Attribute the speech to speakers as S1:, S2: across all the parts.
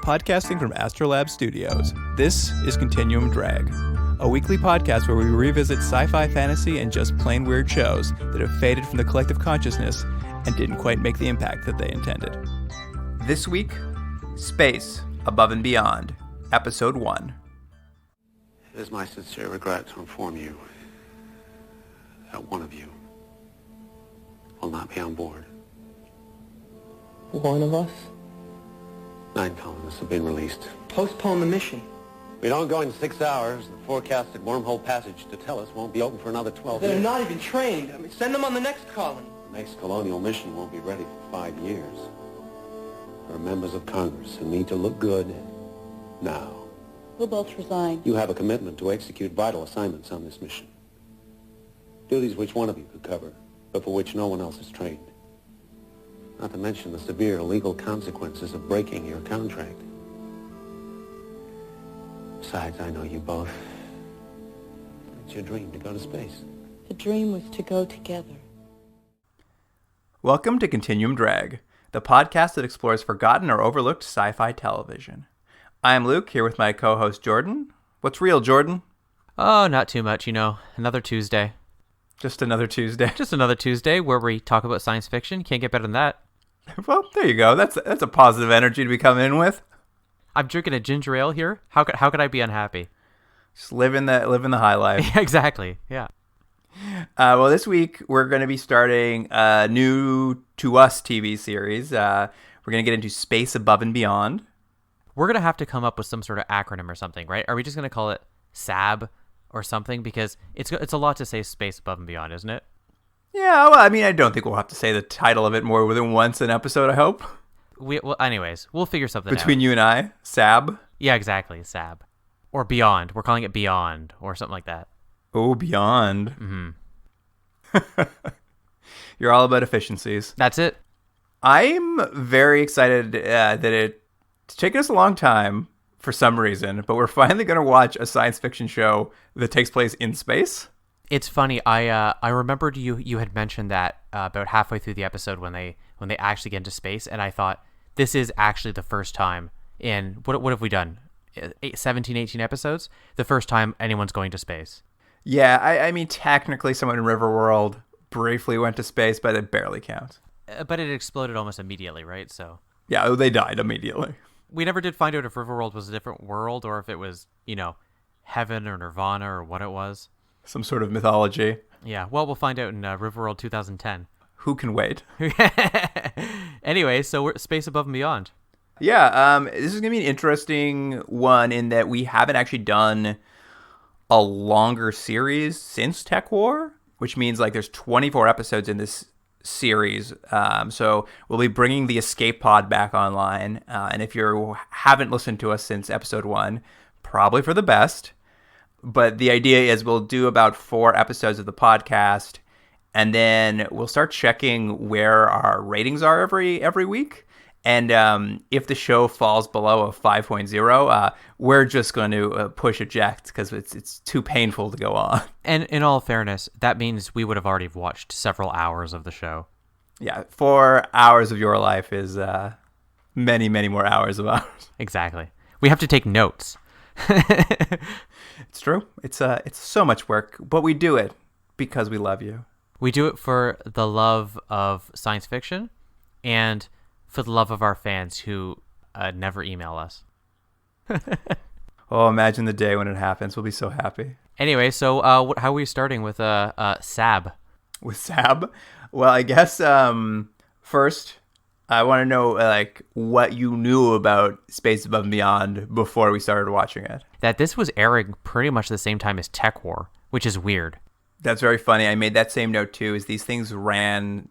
S1: Podcasting from Astrolab Studios, this is Continuum Drag, a weekly podcast where we revisit sci-fi, fantasy, and just plain weird shows that have faded from the collective consciousness and didn't quite make the impact that they intended. This week, Space Above and Beyond, Episode 1.
S2: It is my sincere regret to inform you that one of you will not be on board.
S3: One of us?
S2: 9 colonists have been released.
S3: Postpone the mission.
S2: We don't go in 6 hours. The forecasted wormhole passage to Tellus won't be open for another 12
S3: They're
S2: years.
S3: not even trained. I mean, send them on the next colony.
S2: The next colonial mission won't be ready for 5 years. There are members of Congress who need to look good now.
S4: We'll both resign.
S2: You have a commitment to execute vital assignments on this mission. Duties which one of you could cover, but for which no one else is trained. Not to mention the severe legal consequences of breaking your contract. Besides, I know you both. It's your dream to go to space.
S4: The dream was to go together.
S1: Welcome to Continuum Drag, the podcast that explores forgotten or overlooked sci-fi television. I am Luke, here with my co-host Jordan. What's real, Jordan?
S5: Oh, not too much, Another Tuesday.
S1: Just another Tuesday.
S5: Just another Tuesday where we talk about science fiction. Can't get better than that.
S1: Well, there you go. That's a positive energy to be coming in with.
S5: I'm drinking a ginger ale here. How could I be unhappy?
S1: Just living the high life.
S5: Yeah, exactly. Yeah.
S1: Well, this week we're going to be starting a new to us TV series. We're going to get into Space Above and Beyond.
S5: We're going to have to come up with some sort of acronym or something, right? Are we just going to call it SAB or something? Because it's a lot to say Space Above and Beyond, isn't it?
S1: Yeah, well, I mean, I don't think we'll have to say the title of it more than once an episode, I hope.
S5: Anyways, we'll figure something
S1: Between
S5: out.
S1: you and I, SAB.
S5: Yeah, exactly, SAB. Or Beyond. We're calling it Beyond or something like that.
S1: Oh, Beyond. Mm-hmm. You're all about efficiencies.
S5: That's it.
S1: I'm very excited that it's taken us a long time for some reason, but we're finally going to watch a science fiction show that takes place in space.
S5: It's funny. I remembered you had mentioned that about halfway through the episode when they actually get into space, and I thought this is actually the first time in what have we done? 17, 18 episodes? The first time anyone's going to space.
S1: Yeah, I mean technically someone in Riverworld briefly went to space, but it barely counts.
S5: But it exploded almost immediately, right? So
S1: yeah, they died immediately.
S5: We never did find out if Riverworld was a different world or if it was, heaven or Nirvana or what it was.
S1: Some sort of mythology.
S5: Yeah, well, we'll find out in Riverworld 2010.
S1: Who can wait?
S5: Anyway, so we're Space Above and Beyond.
S1: Yeah, this is going to be an interesting one in that we haven't actually done a longer series since Tech War, which means like there's 24 episodes in this series. So we'll be bringing the Escape Pod back online. And if you haven't listened to us since episode 1, probably for the best. But the idea is we'll do about 4 episodes of the podcast, and then we'll start checking where our ratings are every week. And if the show falls below a 5.0, we're just going to push eject because it's too painful to go on.
S5: And in all fairness, that means we would have already watched several hours of the show.
S1: Yeah, 4 hours of your life is many, many more hours of ours.
S5: Exactly. We have to take notes.
S1: It's true. It's so much work, but we do it because we love you.
S5: We do it for the love of science fiction and for the love of our fans who never email us.
S1: Oh, imagine the day when it happens. We'll be so happy.
S5: Anyway, so how are we starting with SAB?
S1: With SAB? Well, I guess first I want to know what you knew about Space Above and Beyond before we started watching it.
S5: That this was airing pretty much the same time as Tech War, which is weird.
S1: That's very funny. I made that same note too, is these things ran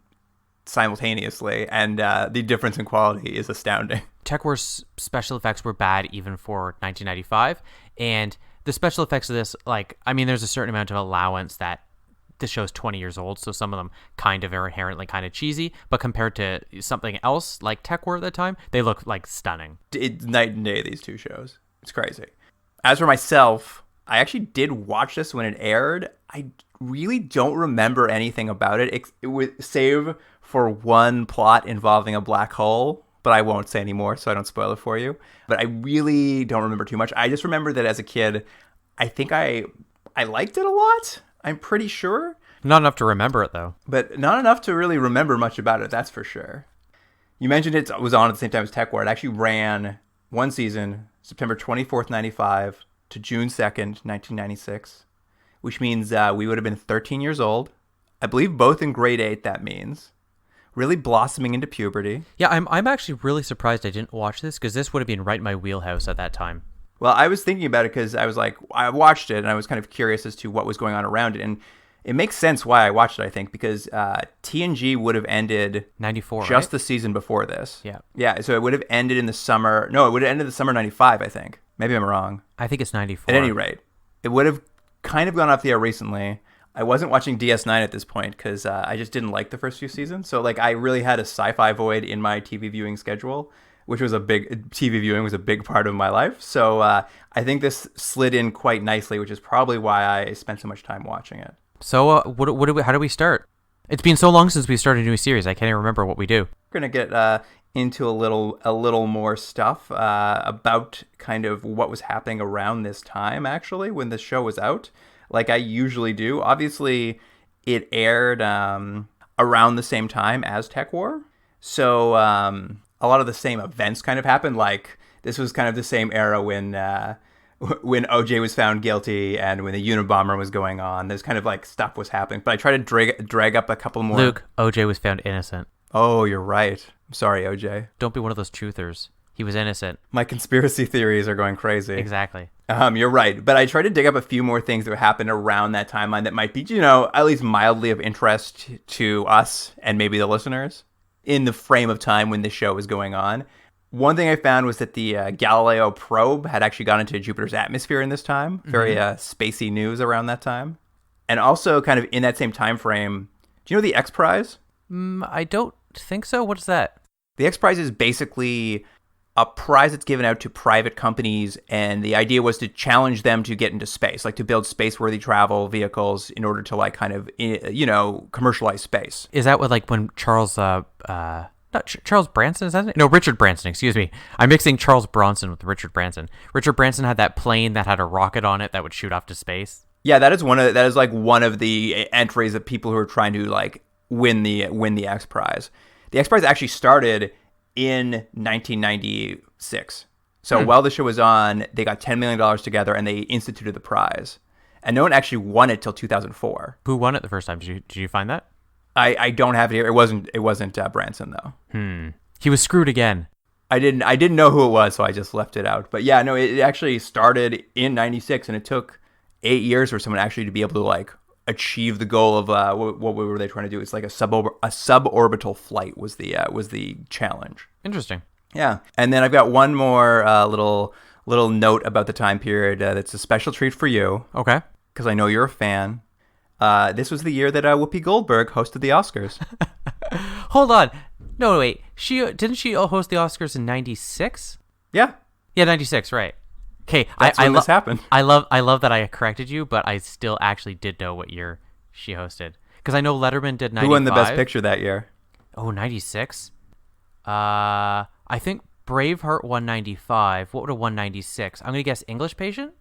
S1: simultaneously, and the difference in quality is astounding.
S5: Tech War's special effects were bad even for 1995, and the special effects of this, there's a certain amount of allowance that this show's 20 years old, so some of them kind of are inherently kind of cheesy, but compared to something else like Tech War at the time, they look like stunning.
S1: It's night and day, these two shows. It's crazy. As for myself, I actually did watch this when it aired. I really don't remember anything about it. It was save for one plot involving a black hole, but I won't say anymore so I don't spoil it for you. But I really don't remember too much. I just remember that as a kid, I think I liked it a lot. I'm pretty sure.
S5: Not enough to remember it, though.
S1: But not enough to really remember much about it, that's for sure. You mentioned it was on at the same time as Tech War. It actually ran one season, September 24th, 95 to June 2nd, 1996, which means we would have been 13 years old. I believe both in grade 8, that means. Really blossoming into puberty.
S5: Yeah, I'm actually really surprised I didn't watch this, because this would have been right in my wheelhouse at that time.
S1: Well, I was thinking about it because I was like, I watched it and I was kind of curious as to what was going on around it. And it makes sense why I watched it, I think, because TNG would have ended
S5: 94,
S1: just
S5: right?
S1: the season before this.
S5: Yeah.
S1: Yeah, so it would have ended in the summer. No, it would have ended the summer 95, I think. Maybe I'm wrong.
S5: I think it's 94.
S1: At any rate, it would have kind of gone off the air recently. I wasn't watching DS9 at this point because I just didn't like the first few seasons. So like I really had a sci-fi void in my TV viewing schedule, which was TV viewing was a big part of my life. So I think this slid in quite nicely, which is probably why I spent so much time watching it.
S5: So how do we start? It's been so long since we started a new series. I can't even remember what we do.
S1: We're going to get into a little more stuff about kind of what was happening around this time, actually, when the show was out, like I usually do. Obviously, it aired around the same time as Tech War. So a lot of the same events kind of happened. Like this was kind of the same era when OJ was found guilty and when the Unabomber was going on. There's kind of like stuff was happening. But I try to drag up a couple more.
S5: Luke, OJ was found innocent.
S1: Oh, you're right. I'm sorry, OJ.
S5: Don't be one of those truthers. He was innocent.
S1: My conspiracy theories are going crazy.
S5: Exactly.
S1: You're right. But I tried to dig up a few more things that happened around that timeline that might be, at least mildly of interest to us and maybe the listeners in the frame of time when this show was going on. One thing I found was that the Galileo probe had actually gone into Jupiter's atmosphere in this time. Very spacey news around that time. And also kind of in that same time frame, do you know the X Prize?
S5: I don't think so. What is that?
S1: The X Prize is basically a prize that's given out to private companies, and the idea was to challenge them to get into space, like to build space-worthy travel vehicles in order to like kind of, commercialize space.
S5: Is that what, like, when Charles Charles Branson, is that it? No, Richard Branson, excuse me. I'm mixing Charles Bronson with Richard Branson. Richard Branson had that plane that had a rocket on it that would shoot off to space.
S1: Yeah, that is one of the entries of people who are trying to like win the X Prize. The X Prize actually started in 1996. So while the show was on, they got $10 million together and they instituted the prize. And no one actually won it till 2004.
S5: Who won it the first time? Did you find that?
S1: I don't have it here. It wasn't Branson though.
S5: He was screwed again.
S1: I didn't know who it was, so I just left it out. But yeah, no, it actually started in 96 and it took 8 years for someone actually to be able to like achieve the goal of what were they trying to do? It's like a suborbital flight was the challenge.
S5: Interesting.
S1: Yeah, and then I've got one more little note about the time period that's a special treat for you.
S5: Okay.
S1: Because I know you're a fan. This was the year that Whoopi Goldberg hosted the Oscars.
S5: Hold on. No, wait. Didn't she host the Oscars in 96?
S1: Yeah.
S5: Yeah, 96, right. Okay,
S1: That's when this happened.
S5: I love that I corrected you, but I still actually did know what year she hosted. Because I know Letterman did 95.
S1: Who won the Best Picture that year?
S5: Oh, 96? I think Braveheart won 95. What would have won 96? I'm going to guess English Patient?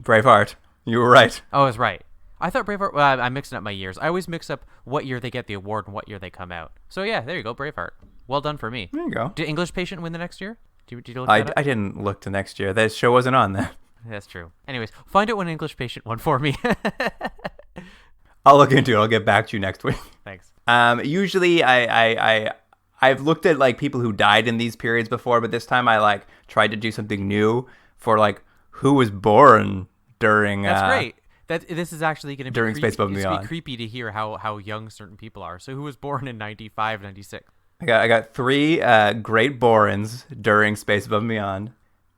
S1: Braveheart. You were right.
S5: Oh, I was right. I thought Braveheart... Well, I'm mixing up my years. I always mix up what year they get the award and what year they come out. So yeah, there you go, Braveheart. Well done for me.
S1: There you go.
S5: Did English Patient win the next year? Did you look that up?
S1: I didn't look to next year. That show wasn't on then.
S5: That's true. Anyways, find out when English Patient won for me.
S1: I'll look into it. I'll get back to you next week.
S5: Thanks.
S1: Usually I've looked at like people who died in these periods before, but this time I like tried to do something new for like who was born during.
S5: That's great. This is actually going to be
S1: during Space Above and Beyond.
S5: It's creepy to hear how young certain people are. So who was born in 95, 96?
S1: I got three great Borans during Space Above and Beyond.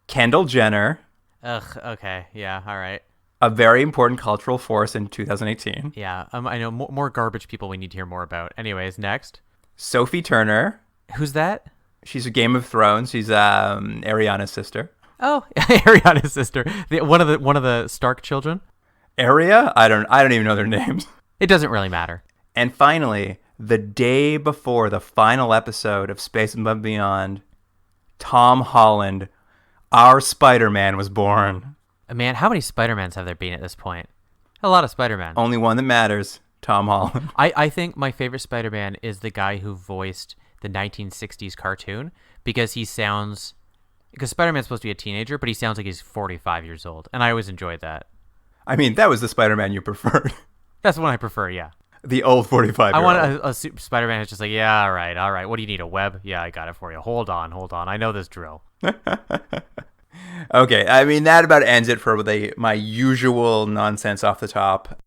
S1: Kendall Jenner.
S5: Ugh. Okay. Yeah. All right.
S1: A very important cultural force in 2018.
S5: Yeah. I know more garbage people we need to hear more about. Anyways, next.
S1: Sophie Turner.
S5: Who's that?
S1: She's a Game of Thrones. She's Ariana's sister.
S5: Oh, Ariana's sister. One of the Stark children.
S1: area. I don't even know their names.
S5: It doesn't really matter.
S1: And finally, the day before the final episode of Space Above and Beyond, Tom Holland, our Spider-Man, was born.
S5: Man, how many Spider-Mans have there been at this point? A lot of Spider-Man.
S1: Only one that matters, Tom Holland.
S5: I think my favorite Spider-Man is the guy who voiced the 1960s cartoon because Spider-Man's supposed to be a teenager, but he sounds like he's 45 years old, and I always enjoyed that.
S1: I mean, that was the Spider-Man you preferred.
S5: That's the one I prefer, yeah.
S1: The old 45-year-old.
S5: I want a Spider-Man who's just like, yeah, all right. What do you need, a web? Yeah, I got it for you. Hold on. I know this drill.
S1: Okay, I mean, that about ends it for my usual nonsense off the top.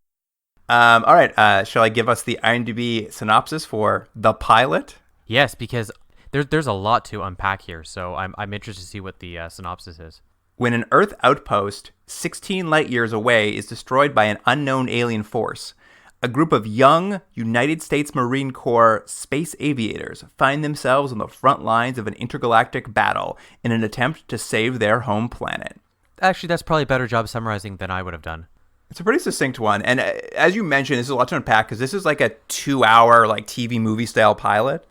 S1: All right, shall I give us the IMDb synopsis for the pilot?
S5: Yes, because there's a lot to unpack here, so I'm interested to see what the synopsis is.
S1: When an Earth outpost 16 light years away is destroyed by an unknown alien force, a group of young United States Marine Corps space aviators find themselves on the front lines of an intergalactic battle in an attempt to save their home planet.
S5: Actually, that's probably a better job summarizing than I would have done.
S1: It's a pretty succinct one. And as you mentioned, this is a lot to unpack because this is like a 2-hour like TV movie style pilot.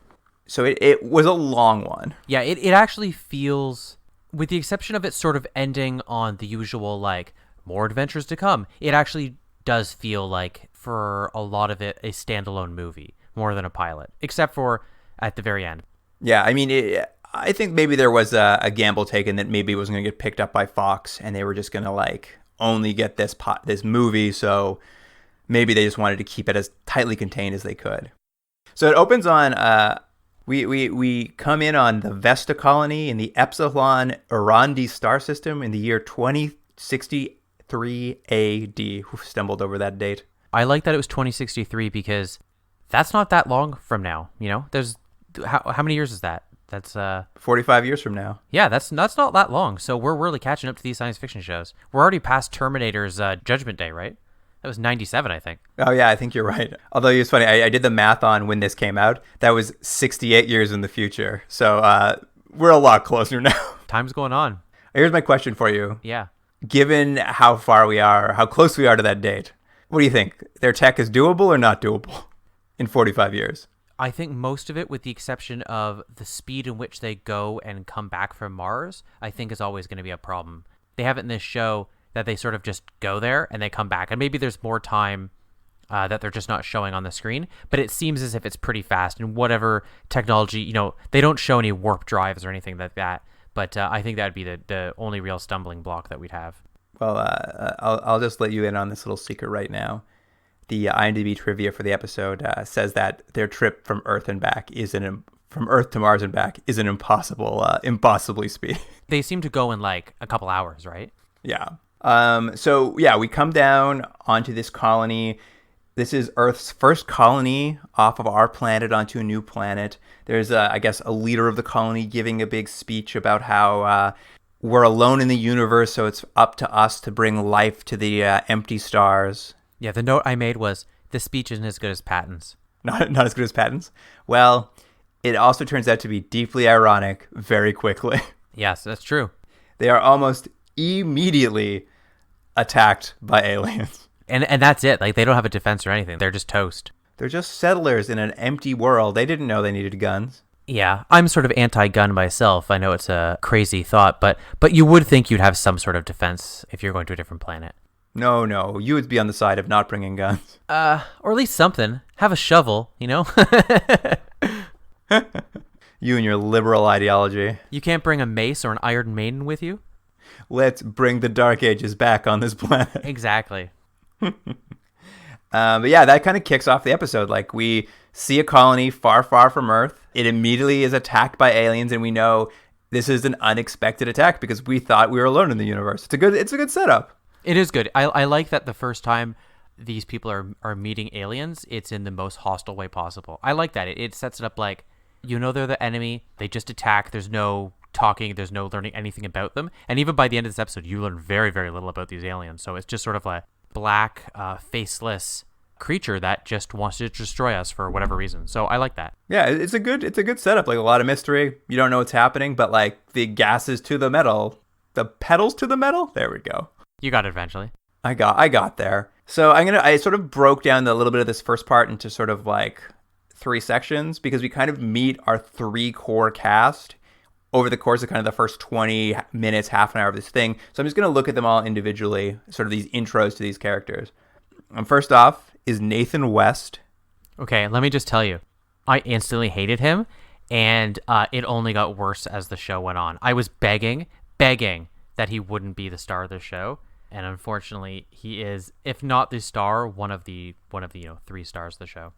S1: So it was a long one.
S5: Yeah, it actually feels, with the exception of it sort of ending on the usual like more adventures to come, it actually does feel like for a lot of it a standalone movie more than a pilot, except for at the very end.
S1: Yeah, I mean, I think maybe there was a gamble taken that maybe it wasn't going to get picked up by Fox and they were just going to like only get this movie, so maybe they just wanted to keep it as tightly contained as they could. So it opens on we come in on the Vesta colony in the Epsilon Arrondi star system in the year 2063 AD. Stumbled over that date.
S5: I like that it was 2063 because that's not that long from now. You know, there's how many years is that? That's
S1: 45 years from now.
S5: Yeah, that's not that long. So we're really catching up to these science fiction shows. We're already past Terminator's Judgment Day, right? That was 97, I think.
S1: Oh, yeah, I think you're right. Although it's funny, I did the math on when this came out. That was 68 years in the future. So we're a lot closer now.
S5: Time's going on.
S1: Here's my question for you.
S5: Yeah.
S1: Given how far we are, how close we are to that date, what do you think? Their tech is doable or not doable in 45 years?
S5: I think most of it, with the exception of the speed in which they go and come back from Mars, I think is always going to be a problem. They have it in this show that they sort of just go there and they come back. And maybe there's more time that they're just not showing on the screen. But it seems as if it's pretty fast. And whatever technology, you know, they don't show any warp drives or anything like that. But I think that would be the only real stumbling block that we'd have.
S1: Well, I'll just let you in on this little secret right now. The IMDb trivia for the episode says that their trip from Earth and back from Earth to Mars and back is an impossibly speed.
S5: They seem to go in like a couple hours, right?
S1: Yeah. So yeah, we come down onto this colony. This is Earth's first colony off of our planet onto a new planet. There's, I guess, a leader of the colony giving a big speech about how we're alone in the universe, so it's up to us to bring life to the empty stars.
S5: Yeah, the note I made was, this speech isn't as good as Patton's.
S1: Not as good as Patton's? Well, it also turns out to be deeply ironic very quickly.
S5: Yes, that's true.
S1: They are almost immediately attacked by aliens.
S5: And that's it. Like, they don't have a defense or anything. They're just toast.
S1: They're just settlers in an empty world. They didn't know they needed guns.
S5: Yeah, I'm sort of anti-gun myself. I know it's a crazy thought, but you would think you'd have some sort of defense if you're going to a different planet.
S1: No, you would be on the side of not bringing guns.
S5: Or at least something. Have a shovel, you know?
S1: You and your liberal ideology.
S5: You can't bring a mace or an Iron Maiden with you?
S1: Let's bring the Dark Ages back on this planet.
S5: Exactly.
S1: But yeah, that kind of kicks off the episode. Like, we see a colony far, far from Earth. It immediately is attacked by aliens, and we know this is an unexpected attack because we thought we were alone in the universe. It's a good setup.
S5: It is good. I like that the first time these people are meeting aliens, it's in the most hostile way possible. I like that. It sets it up like, you know, they're the enemy. They just attack. There's no talking. There's no learning anything about them. And even by the end of this episode, you learn very, very little about these aliens. So it's just sort of a black, faceless creature that just wants to destroy us for whatever reason. So I like that.
S1: Yeah, it's a good setup. Like, a lot of mystery. You don't know what's happening, but like the gases to the metal, the pedals to the metal. There we go.
S5: You got it eventually.
S1: I got there. So I sort of broke down a little bit of this first part into sort of like 3 sections because we kind of meet our 3 core cast over the course of kind of the first 20 minutes, half an hour of this thing. So I'm just going to look at them all individually, sort of these intros to these characters. First off is Nathan West.
S5: Okay, let me just tell you, I instantly hated him, and it only got worse as the show went on. I was begging that he wouldn't be the star of the show, and unfortunately, he is, if not the star, one of the 3 stars of the show.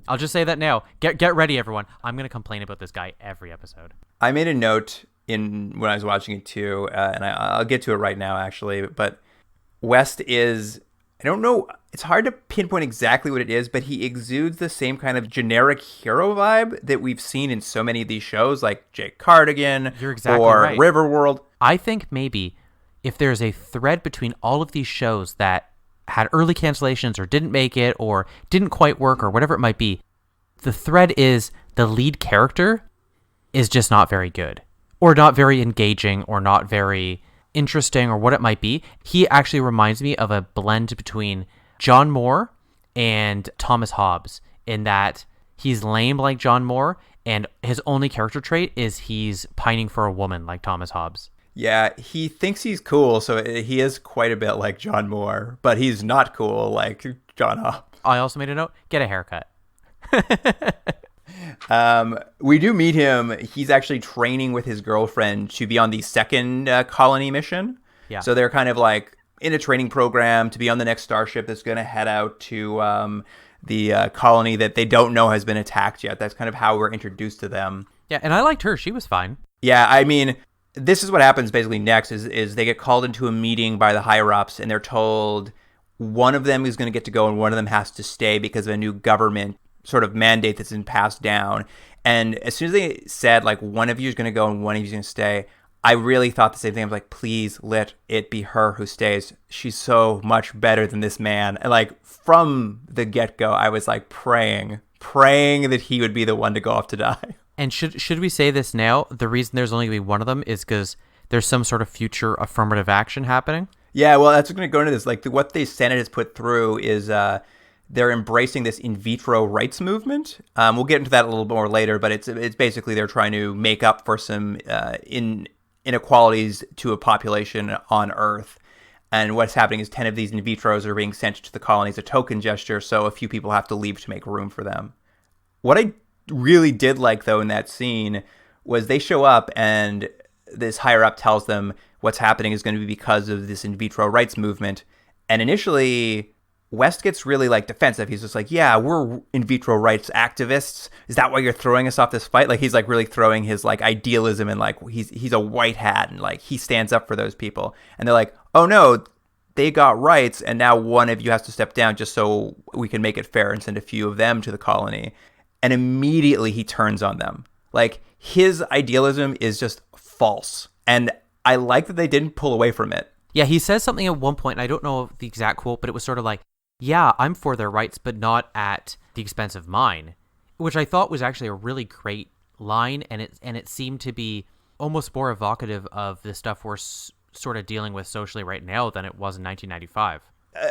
S5: I'll just say that now. Get ready, everyone. I'm going to complain about this guy every episode.
S1: I made a note when I was watching it too, and I'll get to it right now, actually. But West is, I don't know, it's hard to pinpoint exactly what it is, but he exudes the same kind of generic hero vibe that we've seen in so many of these shows, like Jake Cardigan
S5: You're exactly
S1: or
S5: right.
S1: Riverworld.
S5: I think maybe if there's a thread between all of these shows that had early cancellations or didn't make it or didn't quite work or whatever it might be, the thread is the lead character is just not very good or not very engaging or not very interesting or what it might be. He actually reminds me of a blend between John Moore and Thomas Hobbes in that he's lame like John Moore and his only character trait is he's pining for a woman like Thomas Hobbes.
S1: Yeah, he thinks he's cool, so he is quite a bit like John Moore, but he's not cool like John Hobbs.
S5: I also made a note, get a haircut.
S1: We do meet him. He's actually training with his girlfriend to be on the second colony mission.
S5: Yeah.
S1: So they're kind of like in a training program to be on the next starship that's going to head out to the colony that they don't know has been attacked yet. That's kind of how we're introduced to them.
S5: Yeah, and I liked her. She was fine.
S1: Yeah, I mean, this is what happens basically next is they get called into a meeting by the higher-ups and they're told one of them is going to get to go and one of them has to stay because of a new government sort of mandate that's been passed down. And as soon as they said, like, one of you is going to go and one of you is going to stay, I really thought the same thing. I was like, please let it be her who stays. She's so much better than this man. And, like, from the get-go, I was, like, praying that he would be the one to go off to die.
S5: And should we say this now? The reason there's only going to be one of them is because there's some sort of future affirmative action happening.
S1: Yeah, well, that's going to go into this. Like, what the Senate has put through is they're embracing this in vitro rights movement. We'll get into that a little more later, but it's basically they're trying to make up for some inequalities to a population on Earth. And what's happening is 10 of these in vitros are being sent to the colony as a token gesture, so a few people have to leave to make room for them. What I really did like, though, in that scene was they show up and this higher up tells them what's happening is going to be because of this in vitro rights movement. And initially, West gets really, like, defensive. He's just like, yeah, we're in vitro rights activists. Is that why you're throwing us off this fight? Like, he's, like, really throwing his, like, idealism and, like, he's a white hat and, like, he stands up for those people. And they're like, oh, no, they got rights and now one of you has to step down just so we can make it fair and send a few of them to the colony. And immediately he turns on them. Like, his idealism is just false. And I like that they didn't pull away from it.
S5: Yeah, he says something at one point, and I don't know the exact quote, but it was sort of like, yeah, I'm for their rights, but not at the expense of mine, which I thought was actually a really great line, and it seemed to be almost more evocative of the stuff we're sort of dealing with socially right now than it was in 1995.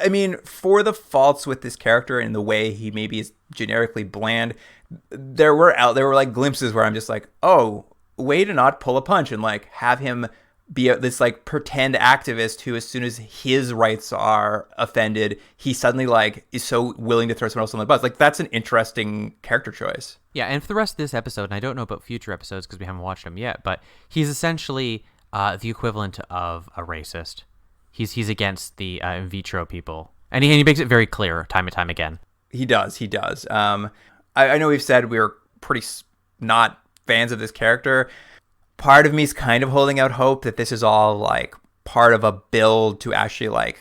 S1: I mean, for the faults with this character and the way he maybe is generically bland, there were like glimpses where I'm just like, oh, way to not pull a punch and like have him be this like pretend activist who, as soon as his rights are offended, he suddenly like is so willing to throw someone else on the bus. Like, that's an interesting character choice.
S5: Yeah, and for the rest of this episode, and I don't know about future episodes because we haven't watched them yet, but he's essentially the equivalent of a racist. He's against the in vitro people, and he makes it very clear time and time again.
S1: He does. I know we've said we're pretty not fans of this character. Part of me is kind of holding out hope that this is all like part of a build to actually like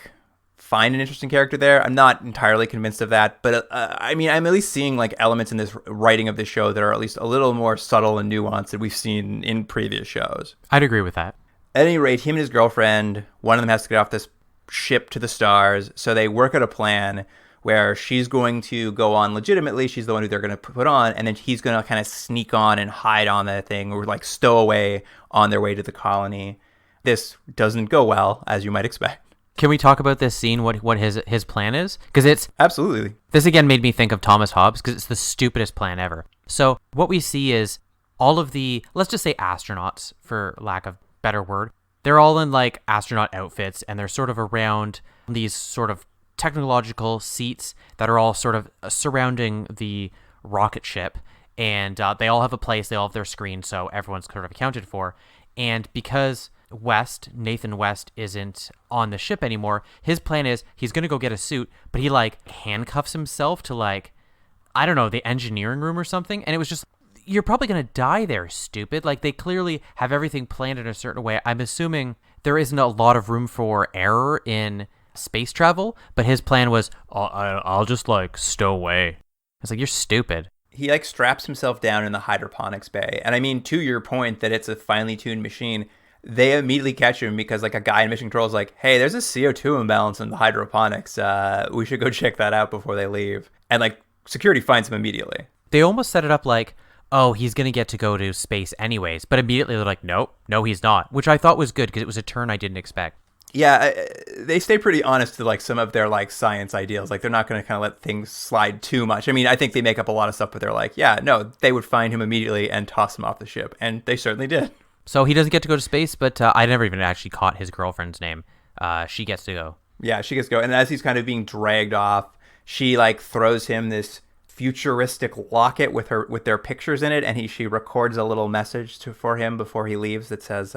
S1: find an interesting character there. I'm not entirely convinced of that, but I mean, I'm at least seeing like elements in this writing of this show that are at least a little more subtle and nuanced than we've seen in previous shows.
S5: I'd agree with that.
S1: At any rate, him and his girlfriend, one of them has to get off this ship to the stars, so they work out a plan where she's going to go on legitimately. She's the one who they're going to put on, and then he's going to kind of sneak on and hide on that thing or like stow away on their way to the colony. This doesn't go well, as you might expect.
S5: Can we talk about this scene, what his plan is? Because
S1: Absolutely.
S5: this again made me think of Thomas Hobbes, because it's the stupidest plan ever. So what we see is all of the, let's just say astronauts, for lack of better word, they're all in like astronaut outfits, and they're sort of around these sort of technological seats that are all sort of surrounding the rocket ship. And they all have a place, they all have their screen, so everyone's sort of accounted for. And because Nathan West isn't on the ship anymore, his plan is he's going to go get a suit, but he like handcuffs himself to like, I don't know, the engineering room or something. And it was just, you're probably going to die there, stupid. Like, they clearly have everything planned in a certain way. I'm assuming there isn't a lot of room for error in space travel, but his plan was, I'll just like stow away. It's like, you're stupid.
S1: He like straps himself down in the hydroponics bay. And I mean, to your point that it's a finely tuned machine, they immediately catch him because like a guy in mission control is like, hey, there's a CO2 imbalance in the hydroponics. We should go check that out before they leave. And like security finds him immediately.
S5: They almost set it up like, oh, he's going to get to go to space anyways. But immediately they're like, no, he's not. Which I thought was good because it was a turn I didn't expect.
S1: Yeah, they stay pretty honest to like some of their like science ideals. Like they're not going to kind of let things slide too much. I mean, I think they make up a lot of stuff, but they're like, yeah, no, they would find him immediately and toss him off the ship. And they certainly did.
S5: So he doesn't get to go to space, but I never even actually caught his girlfriend's name. She gets to go.
S1: Yeah, she gets to go. And as he's kind of being dragged off, she like throws him this futuristic locket with their pictures in it, and she records a little message for him before he leaves that says,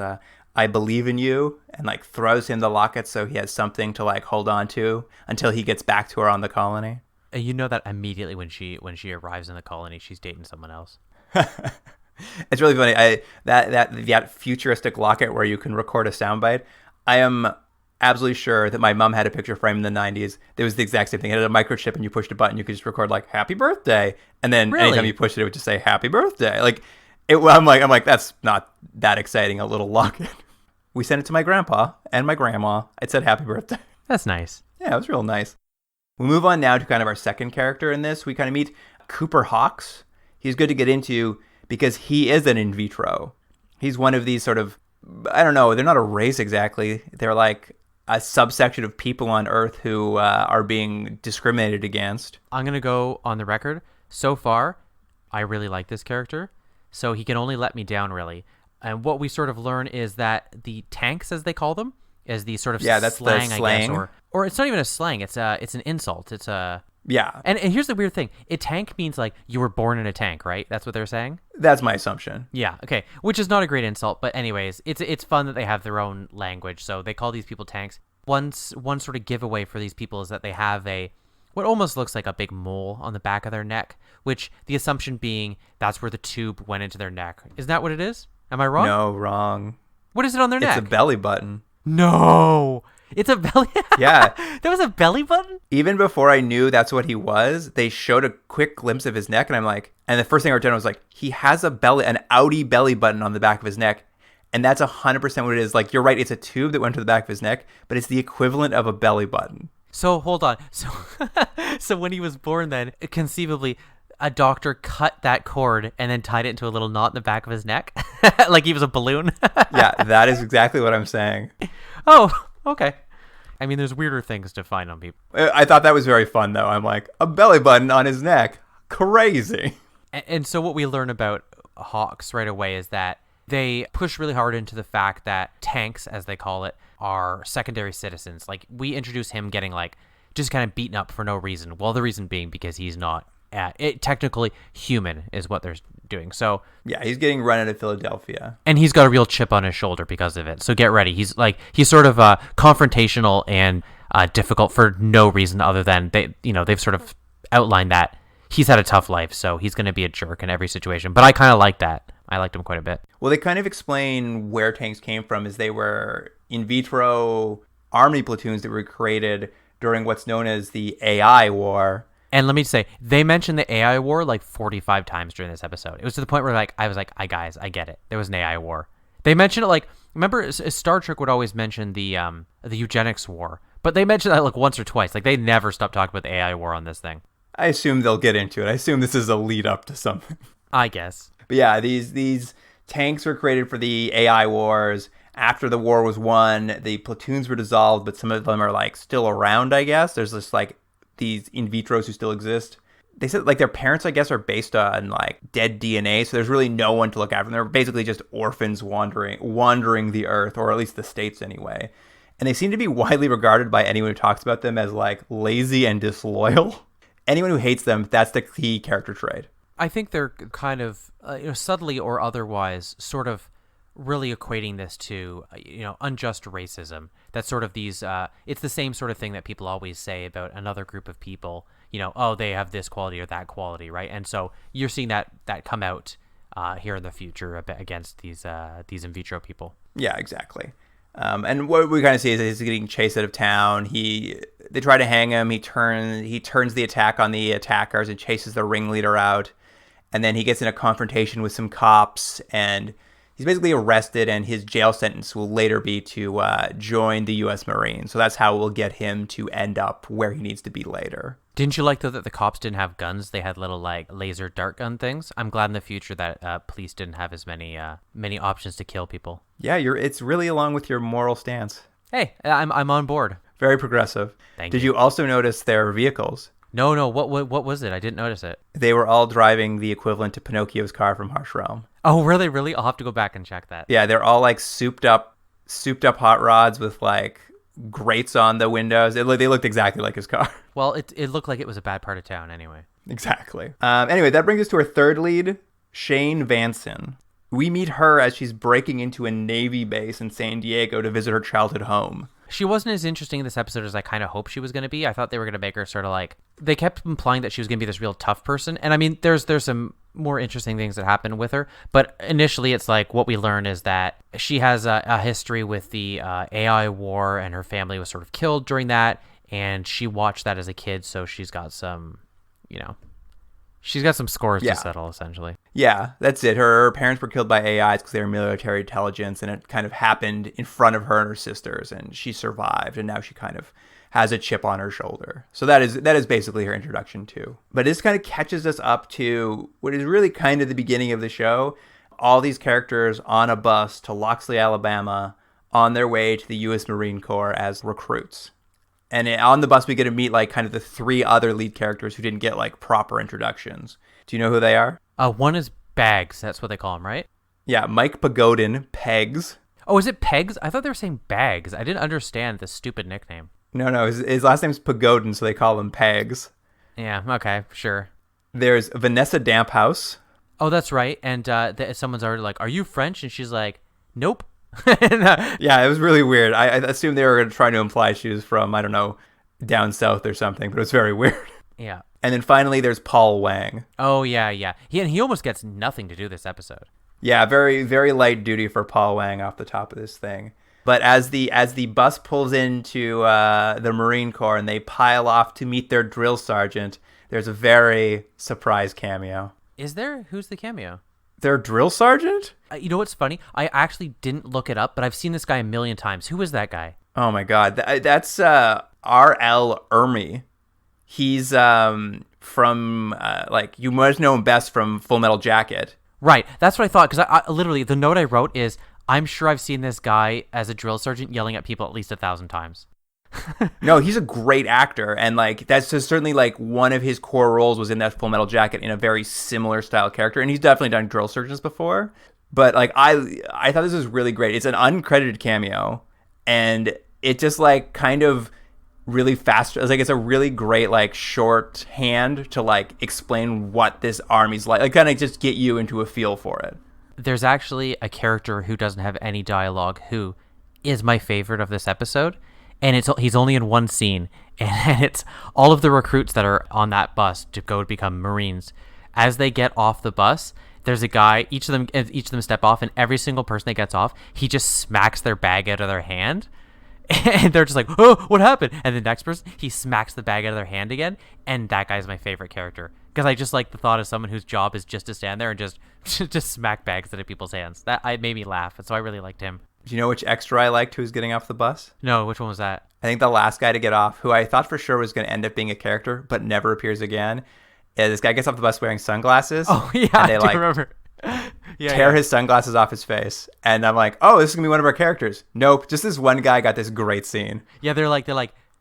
S1: I believe in you, and like throws him the locket so he has something to like hold on to until he gets back to her on the colony.
S5: You know that immediately when she arrives in the colony, she's dating someone else.
S1: It's really funny. That futuristic locket where you can record a soundbite. I am absolutely sure that my mom had a picture frame in the 90s. There was the exact same thing. It had a microchip, and you pushed a button, you could just record like "Happy Birthday," and then anytime you pushed it, it would just say "Happy Birthday." Like I'm like, that's not that exciting. A little locket. We sent it to my grandpa and my grandma. It said "Happy Birthday."
S5: That's nice.
S1: Yeah, it was real nice. We move on now to kind of our second character in this. We kind of meet Cooper Hawks. He's good to get into because he is an in vitro. He's one of these sort of, I don't know, they're not a race exactly. They're like a subsection of people on Earth who are being discriminated against.
S5: I'm going to go on the record. So far, I really like this character. So he can only let me down, really. And what we sort of learn is that the tanks, as they call them, is the sort of
S1: that's
S5: slang,
S1: the slang.
S5: I guess, or it's not even a slang. It's an insult. It's a
S1: yeah.
S5: And here's the weird thing: a tank means like you were born in a tank, right? That's what they're saying.
S1: That's my assumption.
S5: Yeah. Okay. Which is not a great insult, but anyways, it's fun that they have their own language. So they call these people tanks. One sort of giveaway for these people is that they have what almost looks like a big mole on the back of their neck, which the assumption being that's where the tube went into their neck. Isn't that what it is? Am I wrong?
S1: No, wrong.
S5: What is it on their neck?
S1: It's a belly button.
S5: No, it's a belly.
S1: Yeah.
S5: There was a belly button?
S1: Even before I knew that's what he was, they showed a quick glimpse of his neck, and I'm like, and the first thing I wrote down was like, he has an Audi belly button on the back of his neck. And that's 100% what it is. Like, you're right, it's a tube that went to the back of his neck, but it's the equivalent of a belly button.
S5: So hold on. So when he was born then, conceivably, a doctor cut that cord and then tied it into a little knot in the back of his neck? Like he was a balloon?
S1: Yeah, that is exactly what I'm saying.
S5: Oh, okay. I mean, there's weirder things to find on people.
S1: I thought that was very fun, though. I'm like, a belly button on his neck. Crazy.
S5: And so what we learn about Hawks right away is that they push really hard into the fact that tanks, as they call it, are secondary citizens. Like, we introduce him getting, like, just kind of beaten up for no reason. Well, the reason being because he's not technically human is what they're doing. So
S1: yeah, he's getting run out of Philadelphia.
S5: And he's got a real chip on his shoulder because of it. So get ready. He's sort of confrontational and difficult for no reason other than they've sort of outlined that he's had a tough life, so he's going to be a jerk in every situation. But I kind of like that. I liked him quite a bit.
S1: Well, they kind of explain where tanks came from as they were in vitro army platoons that were created during what's known as the AI war.
S5: And let me say, they mentioned the AI war like 45 times during this episode. It was to the point where I was like, guys, I get it. There was an AI war. They mentioned it like, remember Star Trek would always mention the eugenics war, but they mentioned that like once or twice. Like they never stopped talking about the AI war on this thing.
S1: I assume they'll get into it. I assume this is a lead up to something.
S5: I guess.
S1: But yeah, these tanks were created for the AI wars, after the war was won, the platoons were dissolved, but some of them are like still around, I guess. There's just like these in vitros who still exist. They said like their parents, I guess, are based on like dead DNA, so there's really no one to look after them. They're basically just orphans wandering the earth, or at least the states anyway. And they seem to be widely regarded by anyone who talks about them as like lazy and disloyal. Anyone who hates them, that's the key character trait.
S5: I think they're kind of subtly or otherwise sort of really equating this to unjust racism. That's sort of these it's the same sort of thing that people always say about another group of people, oh, they have this quality or that quality, right? And so you're seeing that come out here in the future against these in vitro people.
S1: Yeah, exactly. And what we kind of see is he's getting chased out of town. They try to hang him. He turns the attack on the attackers and chases the ringleader out. And then he gets in a confrontation with some cops, and he's basically arrested, and his jail sentence will later be to join the U.S. Marines. So that's how we'll get him to end up where he needs to be later.
S5: Didn't you like, though, that the cops didn't have guns? They had little, like, laser dart gun things. I'm glad in the future that police didn't have as many options to kill people.
S1: Yeah, it's really along with your moral stance.
S5: Hey, I'm on board.
S1: Very progressive.
S5: Did
S1: you also notice their vehicles?
S5: No. What was it? I didn't notice it.
S1: They were all driving the equivalent to Pinocchio's car from Harsh Realm.
S5: Oh, really? I'll have to go back and check that.
S1: Yeah, they're all like souped up hot rods with like grates on the windows. They looked exactly like his car.
S5: Well, it looked like it was a bad part of town anyway.
S1: Exactly. Anyway, that brings us to our third lead, Shane Vanson. We meet her as she's breaking into a Navy base in San Diego to visit her childhood home.
S5: She wasn't as interesting in this episode as I kind of hoped she was going to be. I thought they were going to make her sort of like... They kept implying that she was going to be this real tough person. And I mean, there's some more interesting things that happen with her. But initially, it's like what we learn is that she has a history with the AI war, and her family was sort of killed during that. And she watched that as a kid, so she's got some, she's got some scores to settle, essentially.
S1: Yeah, that's it. Her parents were killed by AIs because they were military intelligence, and it kind of happened in front of her and her sisters, and she survived, and now she kind of has a chip on her shoulder. So that is basically her introduction too. But this kind of catches us up to what is really kind of the beginning of the show. All these characters on a bus to Loxley, Alabama, on their way to the U.S. Marine Corps as recruits. And on the bus, we get to meet like kind of the three other lead characters who didn't get like proper introductions. Do you know who they are?
S5: One is Bags. That's what they call him, right?
S1: Yeah, Mike Pagodin, Pegs.
S5: Oh, is it Pegs? I thought they were saying Bags. I didn't understand the stupid nickname.
S1: No, his last name's Pagodin, so they call him Pegs.
S5: Yeah, okay, sure.
S1: There's Vanessa Damphouse.
S5: Oh, that's right. And someone's already like, "Are you French?" And she's like, "Nope."
S1: Yeah, it was really weird. I assumed they were trying to imply she was from, I don't know, down south or something, but it was very weird.
S5: Yeah.
S1: And then finally, there's Paul Wang.
S5: Oh, yeah. He almost gets nothing to do this episode.
S1: Yeah, very, very light duty for Paul Wang off the top of this thing. But as the bus pulls into the Marine Corps and they pile off to meet their drill sergeant, there's a very surprise cameo.
S5: Is there? Who's the cameo?
S1: Their drill sergeant?
S5: You know what's funny? I actually didn't look it up, but I've seen this guy a million times. Who is that guy?
S1: Oh my God, that's R.L. Ermey. He's from like you must know him best from Full Metal Jacket.
S5: Right, that's what I thought. Because I literally the note I wrote is, I'm sure I've seen this guy as a drill sergeant yelling at people at least 1,000 times.
S1: No, he's a great actor, and like that's just certainly like one of his core roles was in that Full Metal Jacket in a very similar style character, and he's definitely done drill sergeants before. But like I thought this was really great. It's an uncredited cameo, and it just like kind of really fast. It's like it's a really great like shorthand to like explain what this army's like kind of just get you into a feel for it.
S5: There's actually a character who doesn't have any dialogue who is my favorite of this episode, and he's only in one scene, and it's all of the recruits that are on that bus to go become Marines. As they get off the bus, there's a guy, each of them step off, and every single person that gets off, he just smacks their bag out of their hand. And they're just like, "Oh, what happened?" And the next person, he smacks the bag out of their hand again. And that guy's my favorite character because I just like the thought of someone whose job is just to stand there and just smack bags out of people's hands. That made me laugh, and so I really liked him.
S1: Do you know which extra I liked who was getting off the bus?
S5: No, which one was that?
S1: I think the last guy to get off, who I thought for sure was going to end up being a character, but never appears again. Yeah, this guy gets off the bus wearing sunglasses.
S5: Oh yeah, I do remember.
S1: tear his sunglasses off his face. And I'm like, oh, this is going to be one of our characters. Nope. Just this one guy got this great scene.
S5: Yeah, they're like,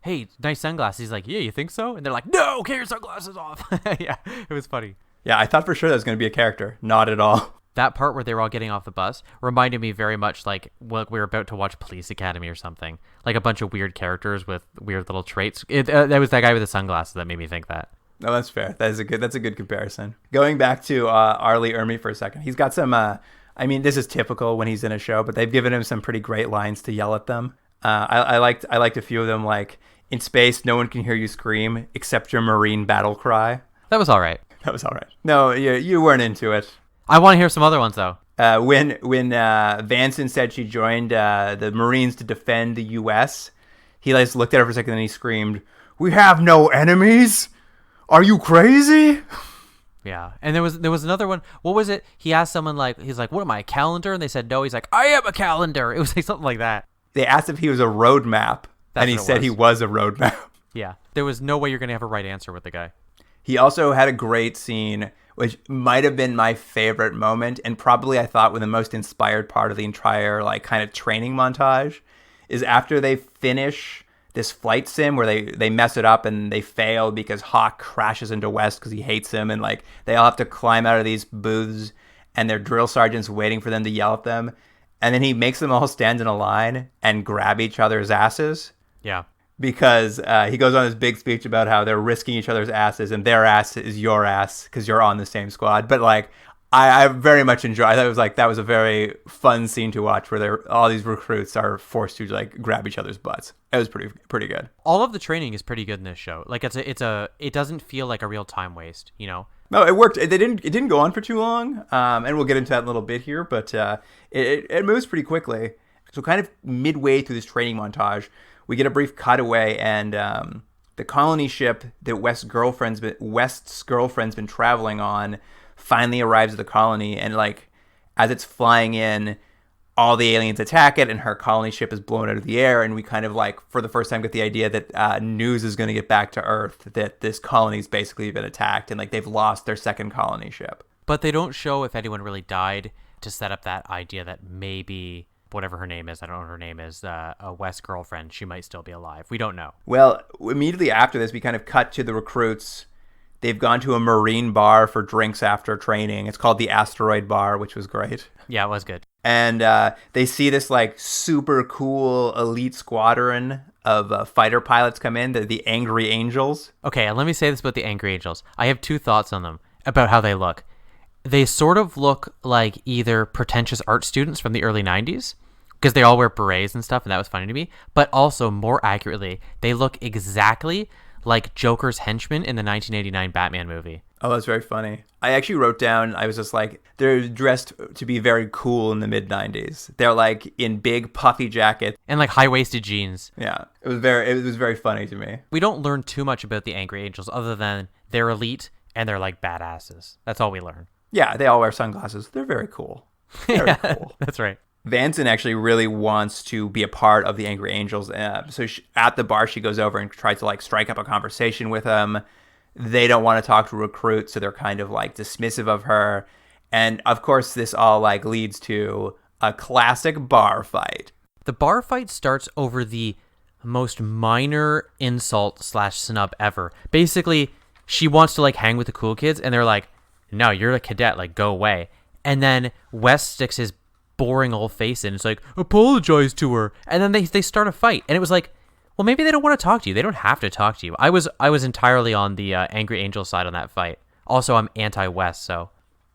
S5: hey, nice sunglasses. He's like, yeah, you think so? And they're like, no, take your sunglasses off. Yeah, it was funny.
S1: Yeah, I thought for sure that was going to be a character. Not at all.
S5: That part where they were all getting off the bus reminded me very much like what we were about to watch Police Academy or something. Like a bunch of weird characters with weird little traits. That was that guy with the sunglasses that made me think that.
S1: No, that's fair. That's a good comparison. Going back to Arlie Ermy for a second. He's got some, this is typical when he's in a show, but they've given him some pretty great lines to yell at them. I liked a few of them, like, in space, no one can hear you scream except your Marine battle cry.
S5: That was all right.
S1: No, you weren't into it.
S5: I want to hear some other ones, though.
S1: When Vanson said she joined the Marines to defend the U.S., he just looked at her for a second and he screamed, "We have no enemies? Are you crazy?"
S5: Yeah, and there was another one. What was it? He asked someone he's like, "What am I, a calendar?" And they said, "No." He's like, "I am a calendar." It was like something like that.
S1: They asked if he was a roadmap, and he said he was a roadmap.
S5: Yeah, there was no way you're gonna have a right answer with the guy.
S1: He also had a great scene, which might have been my favorite moment, and probably I thought was the most inspired part of the entire kind of training montage, is after they finish this flight sim where they mess it up and they fail because Hawk crashes into West because he hates him, and they all have to climb out of these booths and their drill sergeant's waiting for them to yell at them, and then he makes them all stand in a line and grab each other's asses.
S5: Yeah.
S1: Because he goes on this big speech about how they're risking each other's asses and their ass is your ass because you're on the same squad. But I very much enjoy. I thought it was that was a very fun scene to watch where all these recruits are forced to grab each other's butts. It was pretty good.
S5: All of the training is pretty good in this show. It doesn't feel like a real time waste, you know.
S1: No, it worked. It didn't go on for too long, and we'll get into that in a little bit here. But it moves pretty quickly. So kind of midway through this training montage, we get a brief cutaway, and the colony ship that West's girlfriend's been traveling on finally arrives at the colony, and as it's flying in, all the aliens attack it, and her colony ship is blown out of the air, and we kind of for the first time get the idea that news is going to get back to Earth that this colony's basically been attacked, and they've lost their second colony ship.
S5: But they don't show if anyone really died to set up that idea that maybe whatever her name is, I don't know what her name is, a West girlfriend, she might still be alive. We don't know.
S1: Well, immediately after this, we kind of cut to the recruits. They've gone to a Marine bar for drinks after training. It's called the Asteroid Bar, which was great.
S5: Yeah, it was good.
S1: And they see this super cool elite squadron of fighter pilots come in, the Angry Angels.
S5: Okay, let me say this about the Angry Angels. I have two thoughts on them about how they look. They sort of look like either pretentious art students from the early 90s, because they all wear berets and stuff, and that was funny to me. But also, more accurately, they look exactly like Joker's henchmen in the 1989 Batman movie.
S1: Oh, that's very funny. I actually wrote down, I was just they're dressed to be very cool in the mid-90s. They're in big puffy jackets.
S5: And high-waisted jeans.
S1: Yeah, it was very funny to me.
S5: We don't learn too much about the Angry Angels other than they're elite and they're badasses. That's all we learn.
S1: Yeah, they all wear sunglasses. They're very cool. Very cool.
S5: That's right.
S1: Vanson actually really wants to be a part of the Angry Angels. So at the bar, she goes over and tries to strike up a conversation with them. They don't want to talk to recruits, so they're kind of dismissive of her. And of course, this all leads to a classic bar fight.
S5: The bar fight starts over the most minor insult / snub ever. Basically, she wants to hang with the cool kids, and they're like, "No, you're a cadet, go away." And then West sticks his boring old face in. It's apologize to her. And then they start a fight. And it was well, maybe they don't want to talk to you. They don't have to talk to you. I was entirely on the Angry Angel side on that fight. Also, I'm anti-West, so.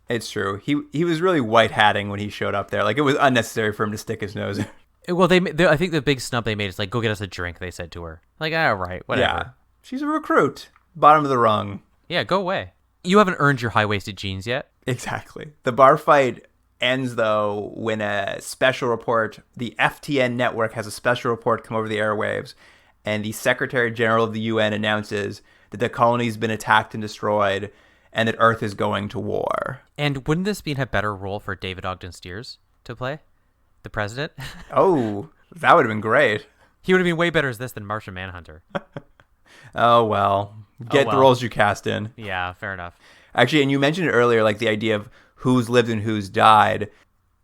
S1: It's true. He was really white-hatting when he showed up there. It was unnecessary for him to stick his nose in.
S5: Well, I think the big snub they made is go get us a drink, they said to her. All right, whatever.
S1: Yeah, she's a recruit. Bottom of the rung.
S5: Yeah, go away. You haven't earned your high-waisted jeans yet.
S1: Exactly. The bar fight ends, though, when a special report, the FTN network has a special report come over the airwaves, and the Secretary General of the UN announces that the colony's been attacked and destroyed, and that Earth is going to war.
S5: And wouldn't this be a better role for David Ogden Stiers to play? The president?
S1: Oh, that would have been great.
S5: He would have been way better as this than Martian Manhunter.
S1: Oh, well. Get the roles you cast in.
S5: Yeah, fair enough.
S1: Actually, and you mentioned earlier, the idea of who's lived and who's died.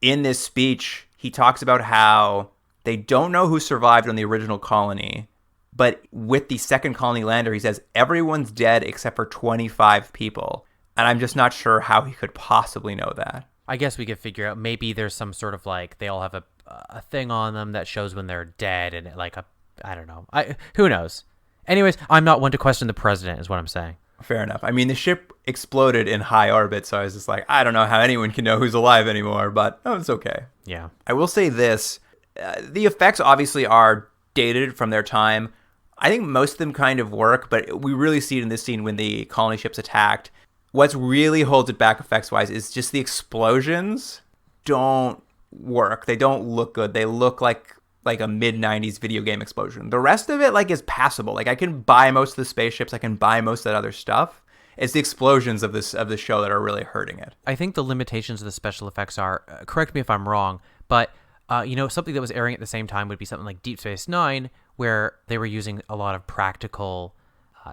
S1: In this speech, he talks about how they don't know who survived on the original colony, but with the second colony lander, he says everyone's dead except for 25 people. And I'm just not sure how he could possibly know that.
S5: I guess we could figure out maybe there's some sort of like they all have a thing on them that shows when they're dead and like I don't know. Who knows? Anyways, I'm not one to question the president is what I'm saying.
S1: Fair enough. I mean, the ship exploded in high orbit, so I was just like, I don't know how anyone can know who's alive anymore, but it's okay.
S5: Yeah.
S1: I will say this. The effects obviously are dated from their time. I think most of them kind of work, but we really see it in this scene when the colony ship's attacked. What's really holds it back effects-wise is just the explosions don't work. They don't look good. They look like a mid-90s video game explosion. The rest of it like is passable. Like I can buy most of the spaceships. I can buy most of that other stuff. It's the explosions of the show that are really hurting it.
S5: I think the limitations of the special effects are, correct me if I'm wrong, but something that was airing at the same time would be something like Deep Space Nine, where they were using a lot of practical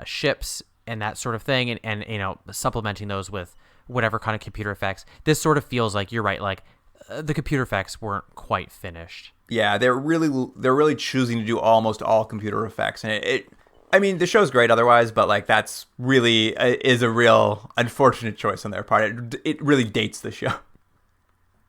S5: ships and that sort of thing, and supplementing those with whatever kind of computer effects. This sort of feels like, you're right, like the computer effects weren't quite finished.
S1: Yeah, they're really choosing to do almost all computer effects, and I mean, the show's great otherwise, but like that's really is a real unfortunate choice on their part. It really dates the show.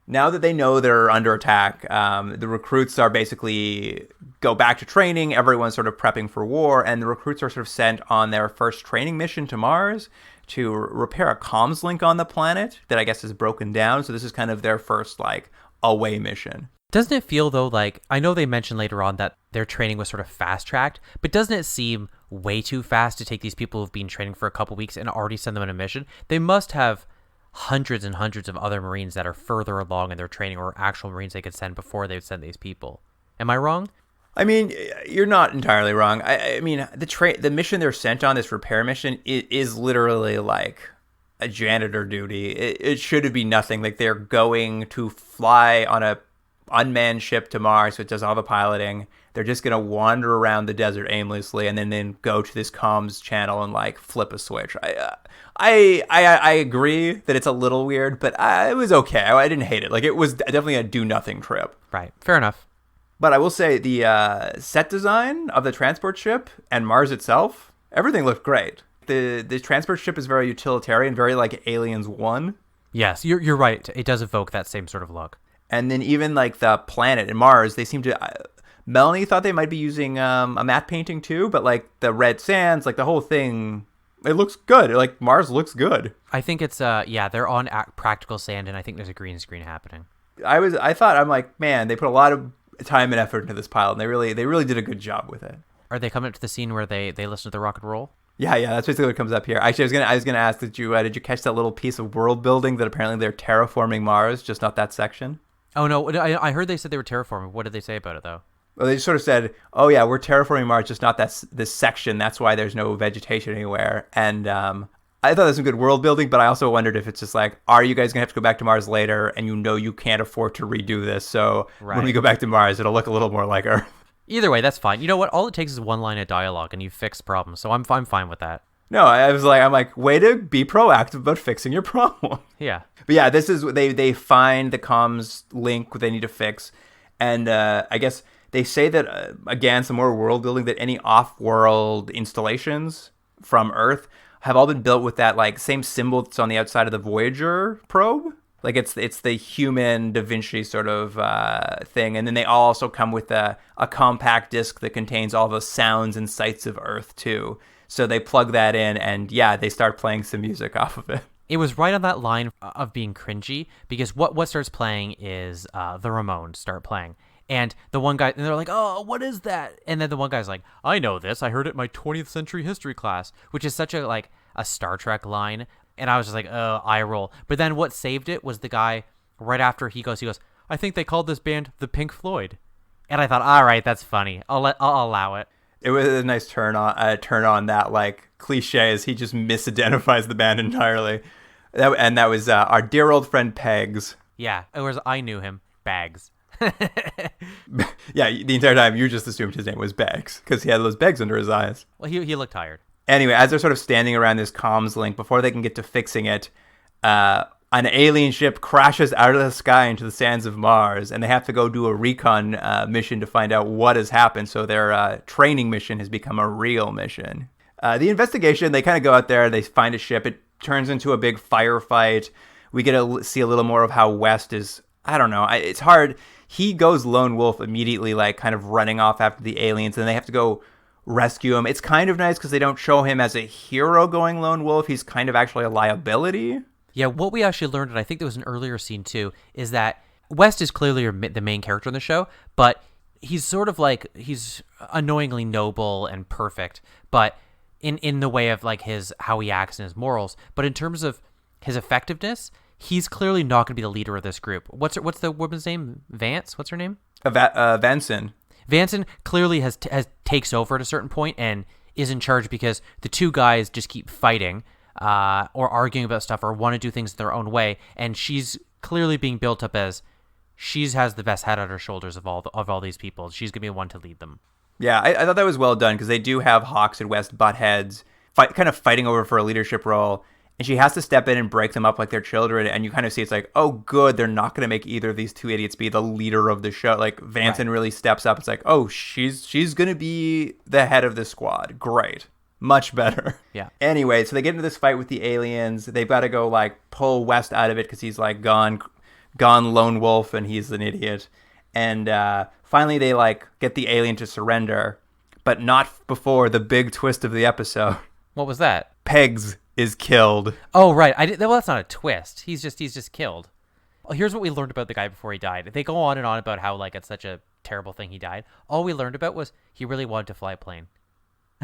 S1: Now that they know they're under attack, the recruits are basically go back to training. Everyone's sort of prepping for war, and the recruits are sort of sent on their first training mission to Mars to repair a comms link on the planet that I guess is broken down. So this is kind of their first like away mission.
S5: Doesn't it feel, though, like, I know they mentioned later on that their training was sort of fast-tracked, but doesn't it seem way too fast to take these people who've been training for a couple weeks and already send them on a mission? They must have hundreds and hundreds of other Marines that are further along in their training, or actual Marines they could send before they would send these people. Am I wrong?
S1: I mean, you're not entirely wrong. I mean, the mission they're sent on, this repair mission, it is literally like a janitor duty. It should be nothing. Like, they're going to fly on a unmanned ship to Mars, so it does all the piloting. They're just gonna wander around the desert aimlessly, and then go to this comms channel and like flip a switch. I agree that it's a little weird, but it was okay. I didn't hate it. Like, it was definitely a do nothing trip.
S5: Right. Fair enough.
S1: But I will say the set design of the transport ship and Mars itself, everything looked great. The transport ship is very utilitarian, very like Aliens 1.
S5: Yes, you're right. It does evoke that same sort of look.
S1: And then even like the planet in Mars, they seem to... Melanie thought they might be using a matte painting too, but like the red sands, like the whole thing, it looks good. Like Mars looks good.
S5: I think it's they're on practical sand, and I think there's a green screen happening.
S1: I'm like, man, they put a lot of time and effort into this pilot, and they really did a good job with it.
S5: Are they coming up to the scene where they listen to the rock and roll?
S1: Yeah, that's basically what comes up here. Actually, I was gonna ask, did you catch that little piece of world building that apparently they're terraforming Mars, just not that section?
S5: Oh no, I heard they said they were terraforming. What did they say about it though?
S1: Well, they just sort of said, oh yeah, we're terraforming Mars, just not this section. That's why there's no vegetation anywhere. And I thought that was some good world building, but I also wondered if it's just like, are you guys going to have to go back to Mars later, and you can't afford to redo this, so when we go back to Mars, it'll look a little more like Earth.
S5: Either way, that's fine. You know what? All it takes is one line of dialogue, and you fix problems, so I'm fine with that.
S1: No, I'm like, way to be proactive about fixing your problem.
S5: Yeah.
S1: But yeah, this is, they find the comms link they need to fix, and I guess... They say that, again, some more world building, that any off-world installations from Earth have all been built with that like same symbol that's on the outside of the Voyager probe. Like it's the human Da Vinci sort of thing. And then they all also come with a compact disc that contains all the sounds and sights of Earth too. So they plug that in, and yeah, they start playing some music off of it.
S5: It was right on that line of being cringy, because what starts playing is the Ramones start playing. And the one guy, and they're like, oh, what is that? And then the one guy's like, I know this. I heard it in my 20th century history class, which is such a Star Trek line. And I was just like, eye roll. But then what saved it was the guy right after he goes, I think they called this band the Pink Floyd. And I thought, all right, that's funny. I'll allow it.
S1: It was a nice turn on that like cliche, as he just misidentifies the band entirely. That was our dear old friend Pegs.
S5: Yeah, it was, I knew him. Bags.
S1: Yeah, the entire time you just assumed his name was Bags because he had those bags under his eyes.
S5: Well, he looked tired.
S1: Anyway, as they're sort of standing around this comms link before they can get to fixing it, an alien ship crashes out of the sky into the sands of Mars, and they have to go do a recon mission to find out what has happened. So their training mission has become a real mission. The investigation, they kind of go out there, they find a ship. It turns into a big firefight. We get to see a little more of how West is, I don't know, it's hard. He goes lone wolf immediately, like kind of running off after the aliens, and they have to go rescue him. It's kind of nice because they don't show him as a hero going lone wolf. He's kind of actually a liability.
S5: Yeah, what we actually learned, and I think there was an earlier scene too, is that West is clearly the main character in the show, but he's sort of like, he's annoyingly noble and perfect, but in the way of like how he acts and his morals. But in terms of his effectiveness, he's clearly not going to be the leader of this group. What's the woman's name? Vance? What's her name?
S1: Vanson.
S5: Vanson clearly has takes over at a certain point and is in charge because the two guys just keep fighting or arguing about stuff or want to do things their own way, and she's clearly being built up as she has the best head on her shoulders of all these people. She's gonna be the one to lead them.
S1: Yeah, I thought that was well done because they do have Hawks and West butt heads, kind of fighting over for a leadership role, and she has to step in and break them up like they're children. And you kind of see it's like, oh, good, they're not going to make either of these two idiots be the leader of the show. Like Vanson really steps up. It's like, oh, she's going to be the head of the squad. Great. Much better.
S5: Yeah.
S1: Anyway, so they get into this fight with the aliens. They've got to go like pull West out of it because he's like gone lone wolf and he's an idiot. And finally they like get the alien to surrender, but not before the big twist of the episode.
S5: What was that?
S1: Pegs is killed.
S5: Oh, right. Well, that's not a twist. He's just killed. Well, here's what we learned about the guy before he died. They go on and on about how like it's such a terrible thing he died. All we learned about was he really wanted to fly a plane.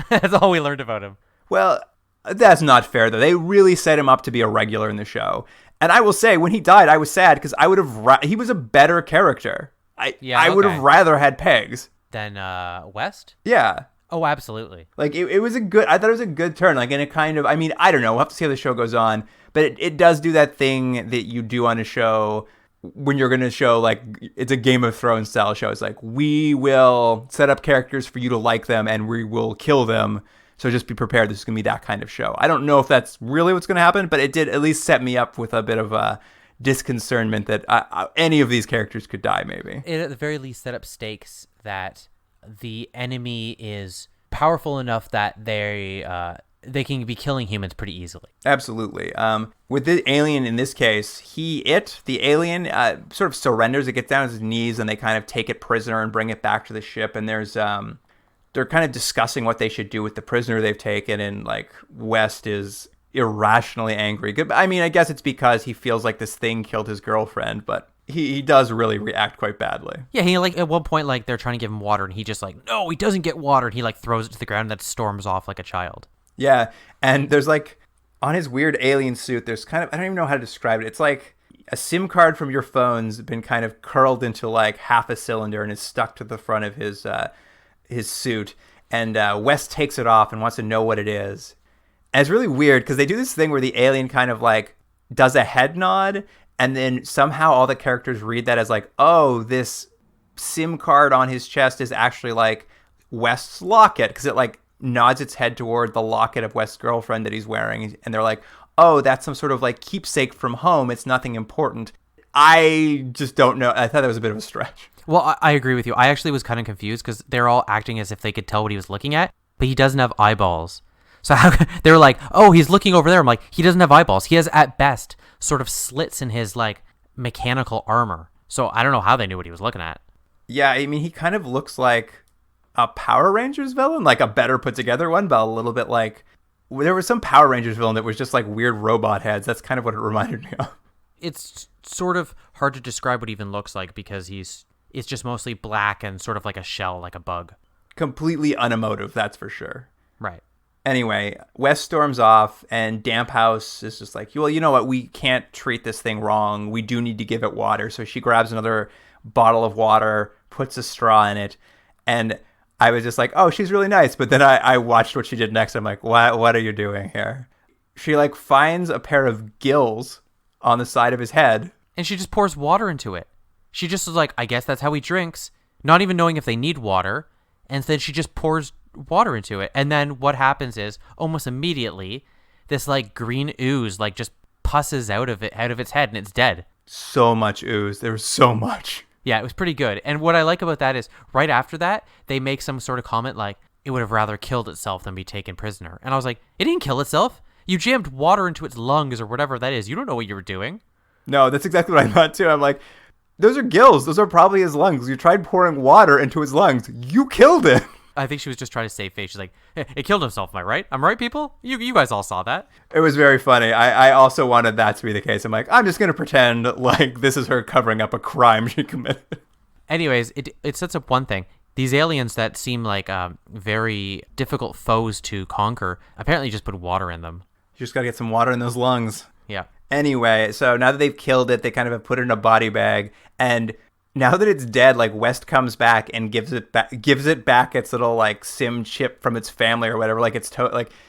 S5: That's all we learned about him.
S1: Well, that's not fair, though. They really set him up to be a regular in the show. And I will say, when he died, I was sad because I would have... he was a better character. I would have rather had Pegs.
S5: Than West?
S1: Yeah.
S5: Oh, absolutely.
S1: Like, it was a good... I thought it was a good turn. Like, in a kind of... I mean, I don't know. We'll have to see how the show goes on. But it does do that thing that you do on a show when you're going to show, like, it's a Game of Thrones style show. It's like, we will set up characters for you to like them and we will kill them. So just be prepared. This is going to be that kind of show. I don't know if that's really what's going to happen, but it did at least set me up with a bit of a disconcernment that any of these characters could die, maybe.
S5: It at the very least set up stakes that the enemy is powerful enough that they can be killing humans pretty easily.
S1: Absolutely. With the alien in this case, the alien sort of surrenders. It gets down on his knees and they kind of take it prisoner and bring it back to the ship. And there's they're kind of discussing what they should do with the prisoner they've taken. And like West is irrationally angry. I mean, I guess it's because he feels like this thing killed his girlfriend, but he does really react quite badly.
S5: Yeah, he like at one point like they're trying to give him water and he just like, no, he doesn't get water. And he like throws it to the ground and that storms off like a child.
S1: Yeah, and there's like, on his weird alien suit, there's kind of, I don't even know how to describe it. It's like a SIM card from your phone's been kind of curled into like half a cylinder and is stuck to the front of his suit. And West takes it off and wants to know what it is. And it's really weird because they do this thing where the alien kind of like does a head nod and then somehow all the characters read that as like, oh, this SIM card on his chest is actually like West's locket because it like nods its head toward the locket of West's girlfriend that he's wearing. And they're like, oh, that's some sort of like keepsake from home. It's nothing important. I just don't know. I thought that was a bit of a stretch.
S5: Well, I agree with you. I actually was kind of confused because they're all acting as if they could tell what he was looking at, but he doesn't have eyeballs. So they were like, oh, he's looking over there. I'm like, he doesn't have eyeballs. He has at best sort of slits in his like mechanical armor. So I don't know how they knew what he was looking at.
S1: Yeah, I mean, he kind of looks like a Power Rangers villain, like a better put together one, but a little bit like there was some Power Rangers villain that was just like weird robot heads. That's kind of what it reminded me of.
S5: It's sort of hard to describe what he even looks like because it's just mostly black and sort of like a shell, like a bug.
S1: Completely unemotive, that's for sure.
S5: Right.
S1: Anyway, West storms off and Damp House is just like, well, you know what? We can't treat this thing wrong. We do need to give it water. So she grabs another bottle of water, puts a straw in it, and I was just like, oh, she's really nice. But then I watched what she did next. I'm like, what are you doing here? She like finds a pair of gills on the side of his head.
S5: And she just pours water into it. She just was like, I guess that's how he drinks, not even knowing if they need water. And then she just pours water into it. And then what happens is almost immediately this like green ooze like just pusses out of its head, and it's dead.
S1: So much ooze. There was so much.
S5: Yeah, it was pretty good. And what I like about that is right after that, they make some sort of comment like, it would have rather killed itself than be taken prisoner. And I was like, it didn't kill itself. You jammed water into its lungs or whatever that is. You don't know what you were doing.
S1: No, that's exactly what I thought too. I'm like, those are gills. Those are probably his lungs. You tried pouring water into his lungs. You killed it.
S5: I think she was just trying to save face. She's like, hey, it killed himself, am I right? I'm right, people? You guys all saw that.
S1: It was very funny. I also wanted that to be the case. I'm like, I'm just going to pretend like this is her covering up a crime she committed.
S5: Anyways, it sets up one thing. These aliens that seem like very difficult foes to conquer, apparently just put water in them.
S1: You just got to get some water in those lungs.
S5: Yeah.
S1: Anyway, so now that they've killed it, they kind of have put it in a body bag. And now that it's dead, like West comes back and gives it back its little like SIM chip from its family or whatever. Like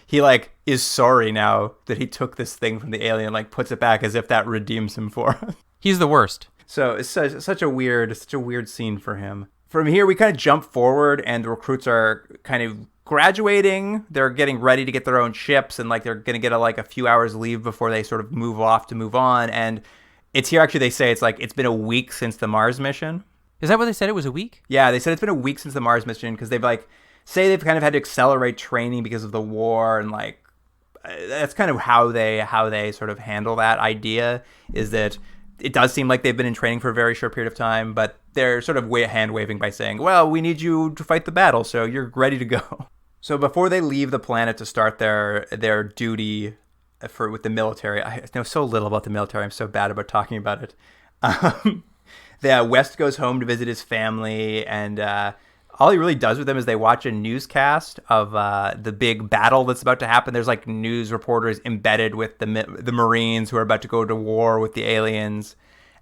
S1: he like is sorry now that he took this thing from the alien, like puts it back as if that redeems him for us.
S5: He's the worst.
S1: So it's such a weird scene for him. From here, we kind of jump forward, and the recruits are kind of graduating. They're getting ready to get their own ships, and like they're gonna get a few hours leave before they sort of move off to move on. And it's here actually they say it's like it's been a week since the Mars mission.
S5: Is that what they said? It was a week?
S1: Yeah, they said it's been a week since the Mars mission because they've they've kind of had to accelerate training because of the war, and like that's kind of how they sort of handle that idea is that. It does seem like they've been in training for a very short period of time, but they're sort of hand waving by saying, well, we need you to fight the battle, so you're ready to go. So before they leave the planet to start their duty with the military, I know so little about the military. I'm so bad about talking about it. The West goes home to visit his family, and all he really does with them is they watch a newscast of the big battle that's about to happen. There's like news reporters embedded with the Marines who are about to go to war with the aliens.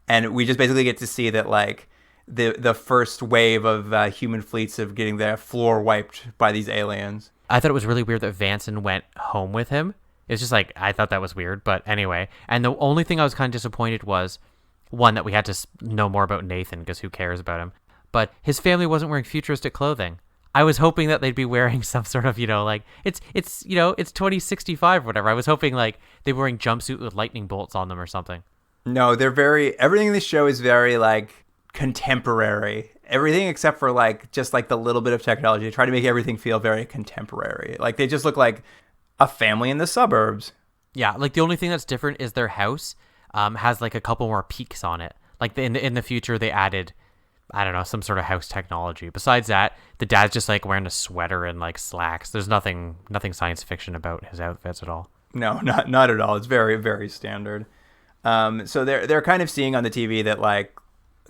S1: And we just basically get to see that like the first wave of human fleets of getting their floor wiped by these aliens.
S5: I thought it was really weird that Vanson went home with him. It's just like, I thought that was weird, but anyway. And the only thing I was kind of disappointed was, one, that we had to know more about Nathan, because who cares about him? But his family wasn't wearing futuristic clothing. I was hoping that they'd be wearing some sort of, like, it's 2065 or whatever. I was hoping, like, they were wearing jumpsuit with lightning bolts on them or something.
S1: No, everything in this show is very, like, contemporary. Everything except for, like, just, like, the little bit of technology. They try to make everything feel very contemporary. Like, they just look like a family in the suburbs.
S5: Yeah, like, the only thing that's different is their house has, like, a couple more peaks on it. Like, in the future, they added... I don't know, some sort of house technology. Besides that, the dad's just like wearing a sweater and like slacks. There's nothing science fiction about his outfits at all.
S1: No, not at all. It's very, very standard. So they're kind of seeing on the TV that like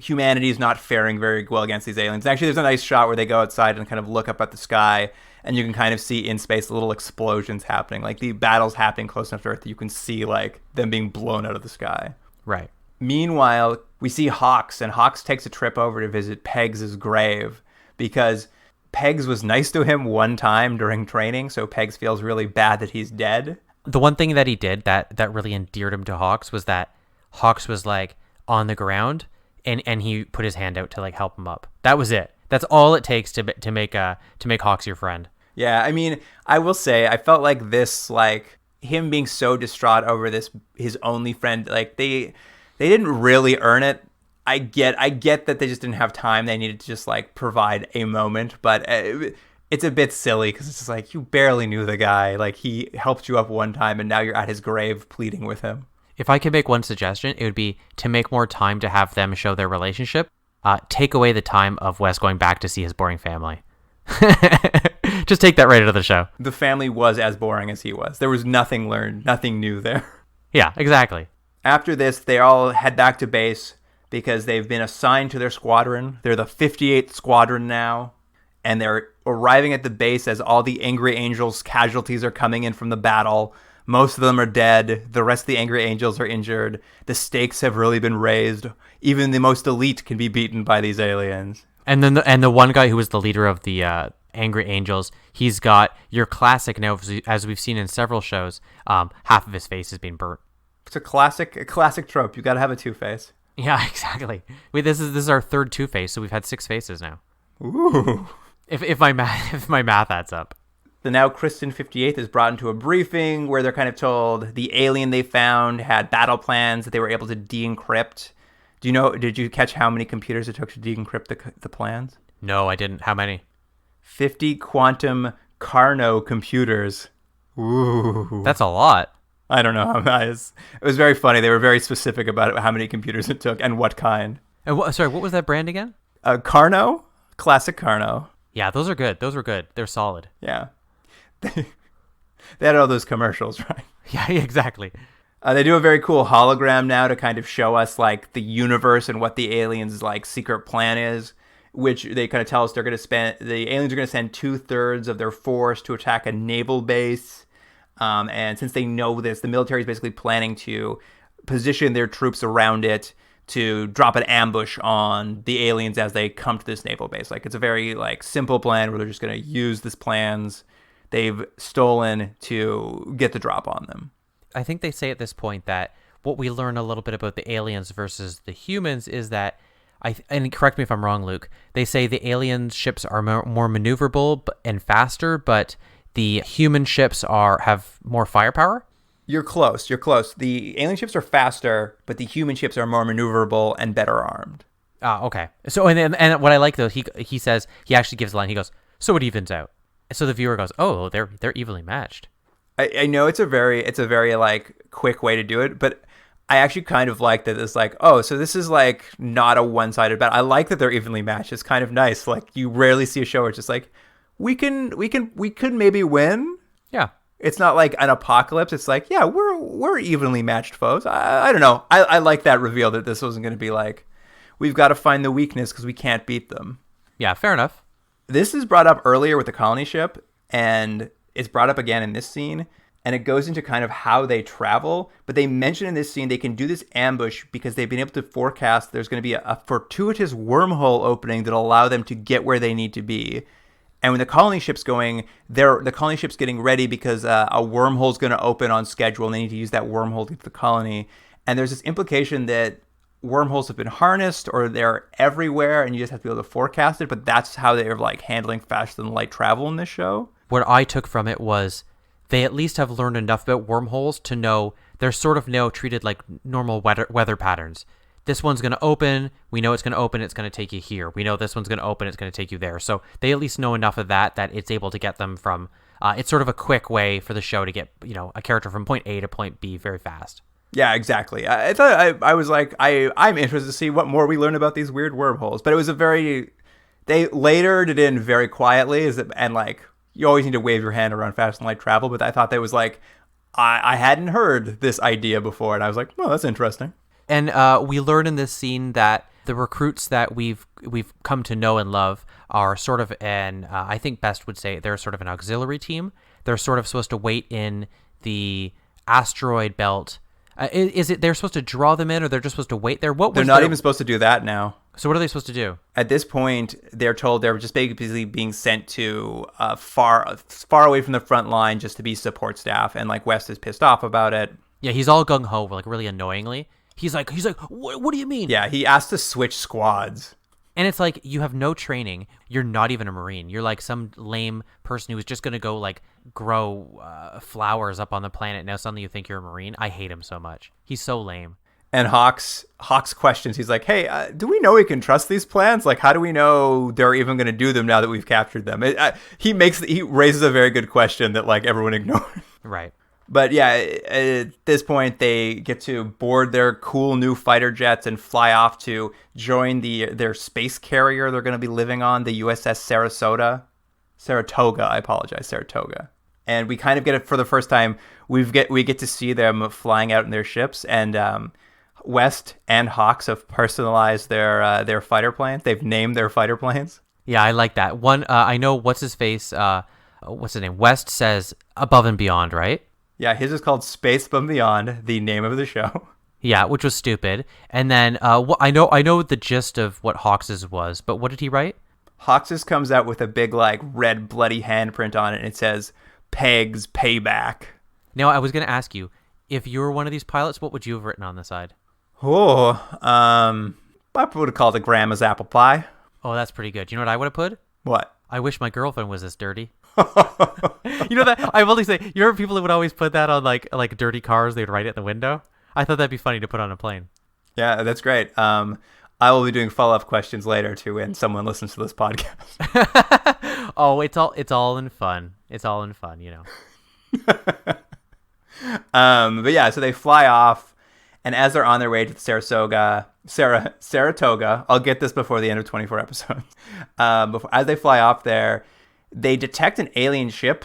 S1: humanity is not faring very well against these aliens. Actually, there's a nice shot where they go outside and kind of look up at the sky, and you can kind of see in space little explosions happening. Like the battle's happening close enough to Earth that you can see like them being blown out of the sky.
S5: Right.
S1: Meanwhile, we see Hawks, and Hawks takes a trip over to visit Pegs' grave because Pegs was nice to him one time during training, so Pegs feels really bad that he's dead.
S5: The one thing that he did that really endeared him to Hawks was that Hawks was like on the ground and he put his hand out to like help him up. That was it. That's all it takes to make Hawks your friend.
S1: Yeah, I mean, I will say I felt like this, like him being so distraught over this his only friend, like they didn't really earn it. I get that they just didn't have time. They needed to just like provide a moment, but it's a bit silly because it's just like you barely knew the guy. Like he helped you up one time, and now you're at his grave pleading with him.
S5: If I could make one suggestion, it would be to make more time to have them show their relationship. Take away the time of Wes going back to see his boring family. Just take that right out of the show.
S1: The family was as boring as he was. There was nothing learned, nothing new there.
S5: Yeah, exactly.
S1: After this, they all head back to base because they've been assigned to their squadron. They're the 58th Squadron now, and they're arriving at the base as all the Angry Angels casualties are coming in from the battle. Most of them are dead. The rest of the Angry Angels are injured. The stakes have really been raised. Even the most elite can be beaten by these aliens.
S5: And then the one guy who was the leader of the Angry Angels, he's got your classic now, as we've seen in several shows, half of his face has been burnt.
S1: It's a classic trope. You got to have a Two-Face.
S5: Yeah, exactly. Wait, this is our third Two-Face, so we've had 6 faces now.
S1: Ooh.
S5: If my math adds up.
S1: the now Kristen 58th is brought into a briefing where they're kind of told the alien they found had battle plans that they were able to de-encrypt. Did you catch how many computers it took to de-encrypt the plans?
S5: No, I didn't. How many?
S1: 50 quantum Carnot computers. Ooh.
S5: That's a lot.
S1: I don't know. It was very funny. They were very specific about how many computers it took and what kind.
S5: And sorry, what was that brand again?
S1: Carnot? Classic Carnot.
S5: Yeah, those are good. Those were good. They're solid.
S1: Yeah. They had all those commercials, right?
S5: Yeah, exactly.
S1: They do a very cool hologram now to kind of show us like the universe and what the aliens' like secret plan is, which they kind of tell us the aliens are going to send 2/3 of their force to attack a naval base. And since they know this, the military is basically planning to position their troops around it to drop an ambush on the aliens as they come to this naval base. Like, it's a very like simple plan where they're just going to use these plans they've stolen to get the drop on them.
S5: I think they say at this point that what we learn a little bit about the aliens versus the humans is that, and correct me if I'm wrong, Luke, they say the alien ships are more maneuverable and faster, but the human ships have more firepower?
S1: You're close. The alien ships are faster, but the human ships are more maneuverable and better armed.
S5: Okay. So, and what I like, though, he says, he actually gives a line, he goes, so it evens out. So the viewer goes, oh, they're evenly matched.
S1: I know it's a very like quick way to do it, but I actually kind of like that it's like, oh, so this is like not a one-sided battle. I like that they're evenly matched. It's kind of nice. Like, you rarely see a show where it's just like, we could maybe win.
S5: Yeah.
S1: It's not like an apocalypse. It's like, yeah, we're evenly matched foes. I don't know. I like that reveal that this wasn't going to be like, we've got to find the weakness because we can't beat them.
S5: Yeah, fair enough.
S1: This is brought up earlier with the colony ship, and it's brought up again in this scene, and it goes into kind of how they travel. But they mention in this scene they can do this ambush because they've been able to forecast there's going to be a fortuitous wormhole opening that'll allow them to get where they need to be. And when the colony ship's going, the colony ship's getting ready because a wormhole's going to open on schedule, and they need to use that wormhole to get to the colony. And there's this implication that wormholes have been harnessed or they're everywhere, and you just have to be able to forecast it. But that's how they're like handling faster than light travel in this show.
S5: What I took from it was they at least have learned enough about wormholes to know they're sort of now treated like normal weather patterns. This one's going to open. We know it's going to open. It's going to take you here. We know this one's going to open. It's going to take you there. So they at least know enough of that it's able to get them from. It's sort of a quick way for the show to get a character from point A to point B very fast.
S1: Yeah, exactly. I thought I was like I'm interested to see what more we learn about these weird wormholes. But it was they later did it in very quietly, and like you always need to wave your hand around fast and light travel. But I thought that was like I hadn't heard this idea before, and I was like, oh, that's interesting.
S5: And we learn in this scene that the recruits that we've come to know and love are sort of I think Best would say they're sort of an auxiliary team. They're sort of supposed to wait in the asteroid belt. Is it they're supposed to draw them in, or they're just supposed to wait there?
S1: They're not even supposed to do that now.
S5: So what are they supposed to do?
S1: At this point, they're told they're just basically being sent to far away from the front line just to be support staff. And like West is pissed off about it.
S5: Yeah, he's all gung ho, like really annoyingly. He's like, what do you mean?
S1: Yeah, he asked to switch squads.
S5: And it's like, you have no training. You're not even a Marine. You're like some lame person who was just going to go like grow flowers up on the planet. Now suddenly you think you're a Marine. I hate him so much. He's so lame.
S1: And Hawks questions. He's like, hey, do we know we can trust these plans? Like, how do we know they're even going to do them now that we've captured them? He raises a very good question that like everyone ignores.
S5: Right.
S1: But yeah, at this point, they get to board their cool new fighter jets and fly off to join their space carrier they're going to be living on, the USS Saratoga. I apologize, Saratoga. And we kind of get it for the first time. We get to see them flying out in their ships, and West and Hawks have personalized their fighter planes. They've named their fighter planes.
S5: Yeah, I like that one. I know what's his name. West says Above and Beyond, right?
S1: Yeah, his is called Space Above and Beyond, the name of the show.
S5: Yeah, which was stupid. And then I know the gist of what Hawks's was, but what did he write?
S1: Hawks's comes out with a big like red bloody handprint on it, and it says "Pegs Payback."
S5: Now, I was going to ask you, if you were one of these pilots, what would you have written on the side?
S1: Oh, I would have called it Grandma's apple pie.
S5: Oh, that's pretty good. You know what I would have put?
S1: What?
S5: I wish my girlfriend was this dirty. You know that I will say. You remember people who would always put that on like dirty cars? They'd write it in the window. I thought that'd be funny to put on a plane.
S1: Yeah, that's great. I will be doing follow-up questions later to when someone listens to this podcast.
S5: Oh, it's all in fun. It's all in fun, you know.
S1: But yeah, so they fly off, and as they're on their way to the Saratoga, I'll get this before the end of 24 episodes. As they fly off there, they detect an alien ship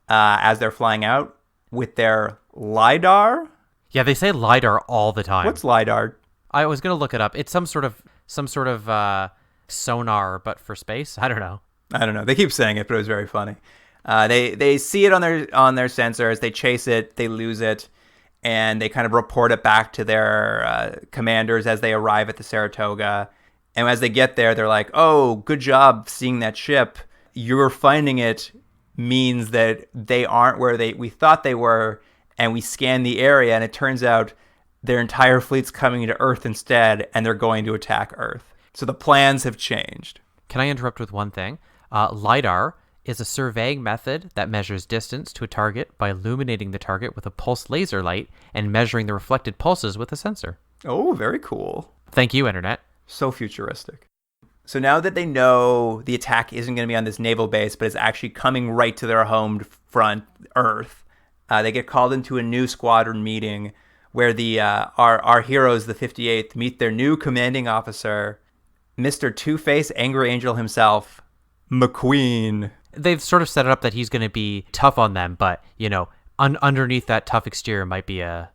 S1: as they're flying out with their LiDAR.
S5: Yeah, they say LiDAR all the time.
S1: What's LiDAR?
S5: I was gonna look it up. It's some sort of sonar, but for space. I don't know.
S1: They keep saying it, but it was very funny. They see it on their sensors. They chase it. They lose it, and they kind of report it back to their commanders as they arrive at the Saratoga. And as they get there, they're like, "Oh, good job seeing that ship. You're finding it means that they aren't where we thought they were." And we scan the area, and it turns out their entire fleet's coming to Earth instead, and they're going to attack Earth. So the plans have changed.
S5: Can I interrupt with one thing? LiDAR is a surveying method that measures distance to a target by illuminating the target with a pulse laser light and measuring the reflected pulses with a sensor.
S1: Oh, very cool.
S5: Thank you, Internet.
S1: So futuristic. So now that they know the attack isn't going to be on this naval base, but it's actually coming right to their home front, Earth, they get called into a new squadron meeting where our heroes, the 58th, meet their new commanding officer, Mr. Two-Face Angry Angel himself, McQueen.
S5: They've sort of set it up that he's going to be tough on them, but, you know, underneath that tough exterior might be a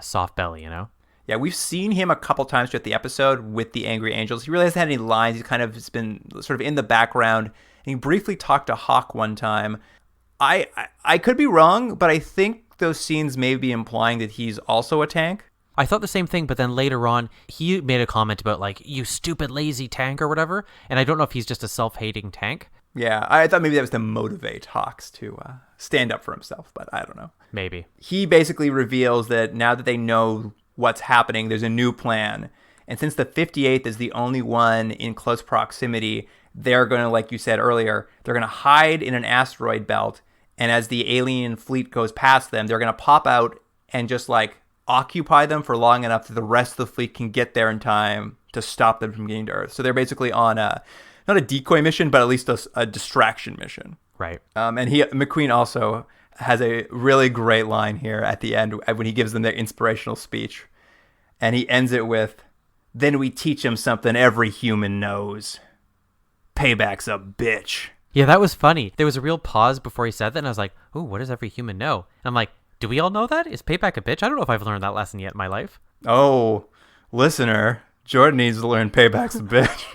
S5: soft belly, you know?
S1: Yeah, we've seen him a couple times throughout the episode with the Angry Angels. He really hasn't had any lines. He's kind of has been sort of in the background. And he briefly talked to Hawk one time. I could be wrong, but I think those scenes may be implying that he's also a tank.
S5: I thought the same thing, but then later on, he made a comment about, like, you stupid lazy tank or whatever, and I don't know if he's just a self-hating tank.
S1: Yeah, I thought maybe that was to motivate Hawks to stand up for himself, but I don't know.
S5: Maybe.
S1: He basically reveals that now that they know what's happening, there's a new plan. And since the 58th is the only one in close proximity, they're going to, like you said earlier, they're going to hide in an asteroid belt. And as the alien fleet goes past them, they're going to pop out and just like occupy them for long enough that the rest of the fleet can get there in time to stop them from getting to Earth. So they're basically on not a decoy mission, but at least a distraction mission.
S5: Right.
S1: And McQueen also has a really great line here at the end when he gives them their inspirational speech. And he ends it with, "Then we teach him something every human knows. Payback's a bitch."
S5: Yeah, that was funny. There was a real pause before he said that, and I was like, "Ooh, what does every human know?" And I'm like, do we all know that? Is payback a bitch? I don't know if I've learned that lesson yet in my life.
S1: Oh, listener, Jordan needs to learn payback's a bitch.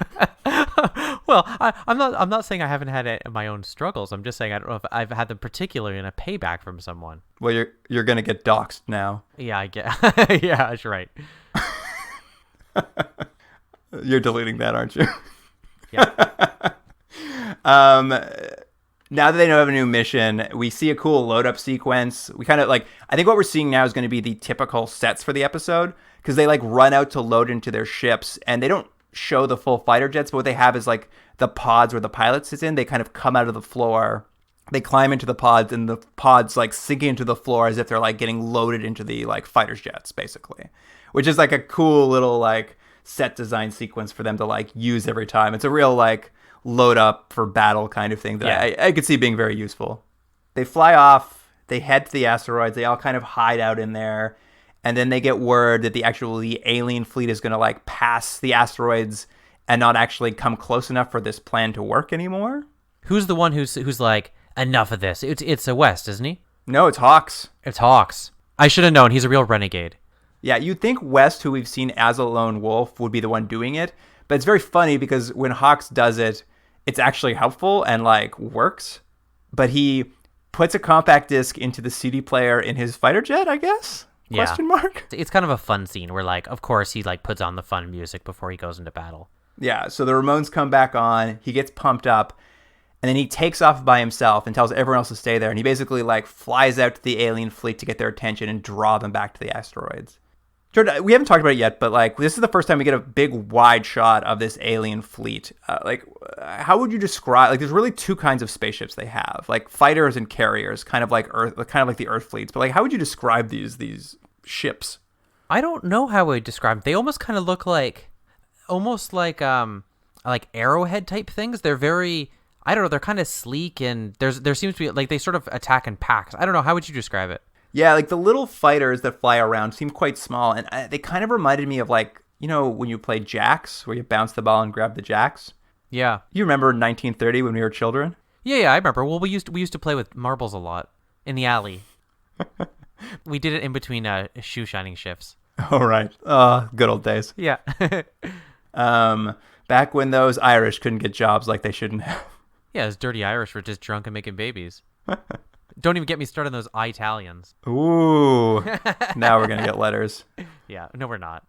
S5: Well, I'm not saying I haven't had my own struggles. I'm just saying I don't know if I've had them particularly in a payback from someone.
S1: Well, you're gonna get doxxed now.
S5: Yeah, I get. Yeah, that's right.
S1: You're deleting that, aren't you?
S5: Yeah.
S1: Now that they know they have a new mission, we see a cool load up sequence. We kind of like, I think what we're seeing now is going to be the typical sets for the episode, because they like run out to load into their ships, and they don't show the full fighter jets, but what they have is like the pods where the pilot sits in. They kind of come out of the floor, they climb into the pods, and the pods like sink into the floor as if they're like getting loaded into the like fighter jets, basically, which is like a cool little like set design sequence for them to like use every time. It's a real like load up for battle kind of thing that I could see being very useful. They fly off, they head to the asteroids, they all kind of hide out in there, and then they get word that the alien fleet is going to like pass the asteroids and not actually come close enough for this plan to work anymore.
S5: Who's the one who's like, enough of this? It's a West, isn't he?
S1: No, it's Hawks.
S5: It's Hawks. I should have known. He's a real renegade.
S1: Yeah, you'd think West, who we've seen as a lone wolf, would be the one doing it. But it's very funny because when Hawks does it, it's actually helpful and like works. But he puts a compact disc into the CD player in his fighter jet, I guess?
S5: Yeah.
S1: Question mark?
S5: It's kind of a fun scene where, like, of course, he like puts on the fun music before he goes into battle.
S1: Yeah, so the Ramones come back on, he gets pumped up, and then he takes off by himself and tells everyone else to stay there. And he basically like flies out to the alien fleet to get their attention and draw them back to the asteroids. Jordan, we haven't talked about it yet, but like this is the first time we get a big wide shot of this alien fleet. How would you describe? Like, there's really two kinds of spaceships they have, like fighters and carriers, kind of like the Earth fleets. But like, how would you describe these ships?
S5: I don't know how I would describe them. They almost kind of look like arrowhead type things. They're very, I don't know, they're kind of sleek, and there seems to be like they sort of attack in packs. I don't know, how would you describe it?
S1: Yeah, like the little fighters that fly around seem quite small, and they kind of reminded me of like, you know, when you play jacks, where you bounce the ball and grab the jacks.
S5: Yeah.
S1: You remember 1930 when we were children?
S5: Yeah, I remember. Well, we used to play with marbles a lot in the alley. We did it in between shoe shining shifts.
S1: Oh, right. Good old days.
S5: Yeah.
S1: Back when those Irish couldn't get jobs like they shouldn't have.
S5: Yeah, those dirty Irish were just drunk and making babies. Don't even get me started on those Italians.
S1: Ooh. Now we're going to get letters.
S5: Yeah, no, we're not.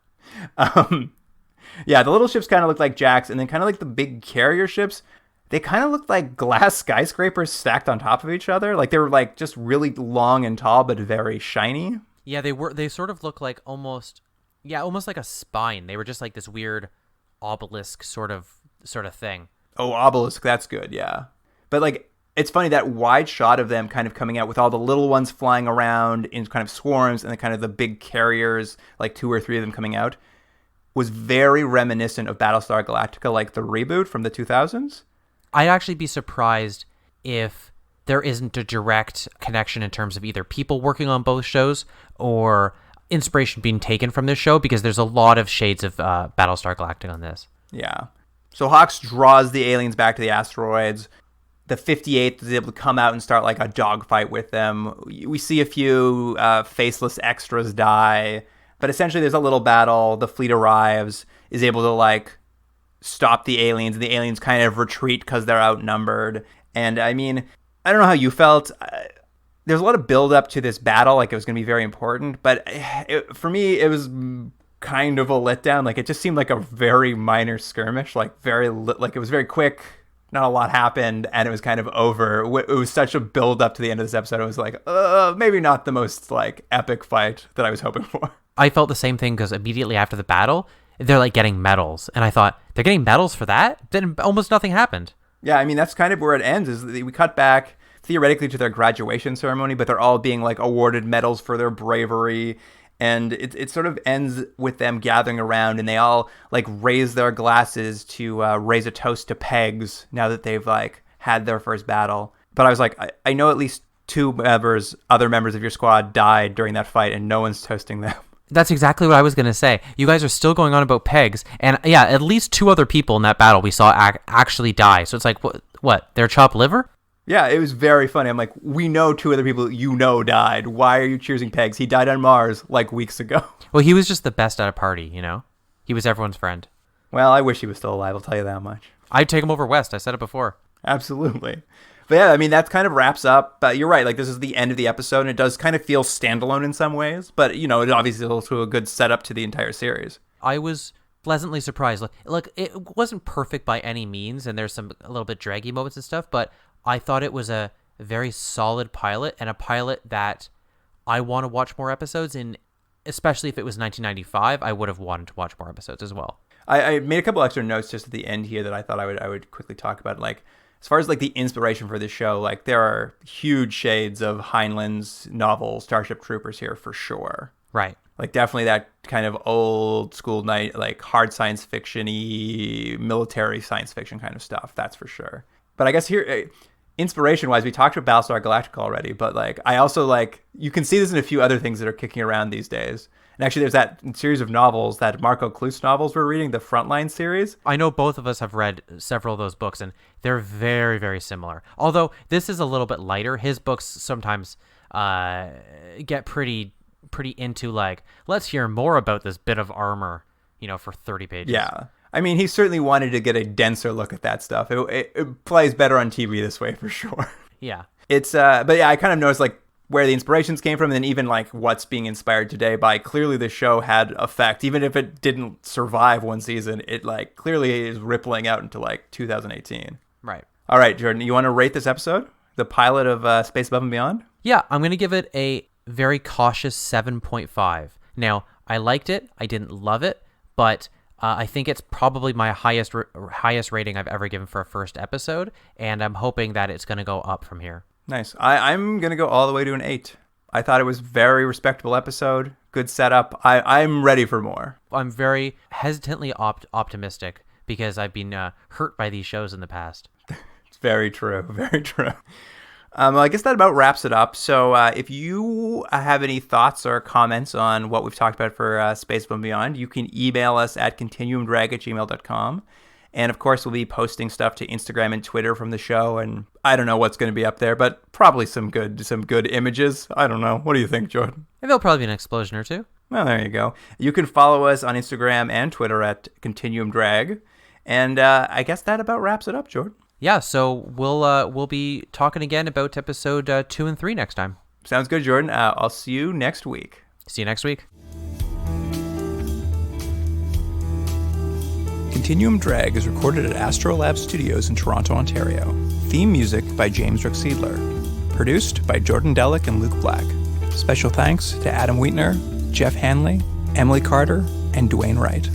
S1: Yeah, the little ships kind of look like jacks, and then kind of like the big carrier ships, they kind of looked like glass skyscrapers stacked on top of each other. Like they were like just really long and tall, but very shiny.
S5: Yeah, they sort of look like almost like a spine. They were just like this weird obelisk sort of thing.
S1: Oh, obelisk, that's good, yeah. But like, it's funny, that wide shot of them kind of coming out with all the little ones flying around in kind of swarms, and then kind of the big carriers, like 2 or 3 of them coming out, was very reminiscent of Battlestar Galactica, like the reboot from the 2000s.
S5: I'd actually be surprised if there isn't a direct connection in terms of either people working on both shows or inspiration being taken from this show, because there's a lot of shades of Battlestar Galactica on this.
S1: Yeah. So Hawks draws the aliens back to the asteroids. The 58th is able to come out and start like a dogfight with them. We see a few faceless extras die, but essentially there's a little battle. The fleet arrives, is able to like stop the aliens, and the aliens kind of retreat because they're outnumbered. And I mean, I don't know how you felt. There's a lot of build up to this battle, like it was going to be very important, but for me, it was kind of a letdown. Like it just seemed like a very minor skirmish, like like it was very quick. Not a lot happened, and it was kind of over. It was such a build up to the end of this episode. I was like, maybe not the most like epic fight that I was hoping for.
S5: I felt the same thing, because immediately after the battle, they're like getting medals, and I thought, they're getting medals for that? Then almost nothing happened.
S1: Yeah, I mean, that's kind of where it ends, is we cut back theoretically to their graduation ceremony, but they're all being like awarded medals for their bravery. And it sort of ends with them gathering around, and they all like raise their glasses to raise a toast to Pegs now that they've like had their first battle. But I was like, I know at least 2 other members of your squad died during that fight, and no one's toasting them.
S5: That's exactly what I was going to say. You guys are still going on about Pegs, and yeah, at least 2 other people in that battle we saw actually die. So it's like, what? Their chopped liver?
S1: Yeah, it was very funny. I'm like, we know 2 other people died. Why are you choosing Pegs? He died on Mars like weeks ago.
S5: Well, he was just the best at a party, you know? He was everyone's friend.
S1: Well, I wish he was still alive, I'll tell you that much.
S5: I'd take him over West. I said it before.
S1: Absolutely. But yeah, I mean, that kind of wraps up. But you're right, like this is the end of the episode, and it does kind of feel standalone in some ways. But, you know, it obviously is also a good setup to the entire series.
S5: I was pleasantly surprised. Look, it wasn't perfect by any means, and there's a little bit draggy moments and stuff, but I thought it was a very solid pilot, and a pilot that I want to watch more episodes in. Especially if it was 1995, I would have wanted to watch more episodes as well.
S1: I made a couple extra notes just at the end here that I thought I would quickly talk about. Like, as far as like the inspiration for this show, like there are huge shades of Heinlein's novel Starship Troopers here for sure.
S5: Right.
S1: Like definitely that kind of old school night, like hard science fiction-y, military science fiction kind of stuff. That's for sure. But I guess here, inspiration-wise, we talked about Battlestar Galactica already, but like I also like, you can see this in a few other things that are kicking around these days. And actually, there's that series of novels, that Marco Cluse novels we're reading, the Frontline series.
S5: I know both of us have read several of those books, and they're very, very similar. Although this is a little bit lighter. His books sometimes get pretty into like, let's hear more about this bit of armor, you know, for 30 pages.
S1: Yeah. I mean, he certainly wanted to get a denser look at that stuff. It plays better on TV this way for sure.
S5: Yeah.
S1: It's, but yeah, I kind of noticed like where the inspirations came from, and then even like what's being inspired today by. Clearly the show had effect. Even if it didn't survive one season, it like clearly is rippling out into like 2018.
S5: Right.
S1: All right, Jordan, you want to rate this episode? The pilot of Space Above and Beyond?
S5: Yeah, I'm going to give it a very cautious 7.5. Now, I liked it. I didn't love it, but I think it's probably my highest rating I've ever given for a first episode, and I'm hoping that it's going to go up from here.
S1: Nice. I'm going to go all the way to an 8. I thought it was a very respectable episode. Good setup. I'm ready for more.
S5: I'm very hesitantly optimistic because I've been hurt by these shows in the past.
S1: It's very true. Very true. Well, I guess that about wraps it up. So if you have any thoughts or comments on what we've talked about for Space Above and Beyond, you can email us at continuumdrag@gmail.com. And of course, we'll be posting stuff to Instagram and Twitter from the show. And I don't know what's going to be up there, but probably some good images. I don't know. What do you think, Jordan?
S5: And there'll probably be an explosion or two.
S1: Well, there you go. You can follow us on Instagram and Twitter at continuumdrag. And I guess that about wraps it up, Jordan.
S5: Yeah, so we'll be talking again about episode 2 and 3 next time.
S1: Sounds good, Jordan. I'll see you next week.
S5: See you next week.
S1: Continuum Drag is recorded at Astrolab Studios in Toronto, Ontario. Theme music by James Ruxedler. Produced by Jordan Delic and Luke Black. Special thanks to Adam Wheatner, Jeff Hanley, Emily Carter, and Dwayne Wright.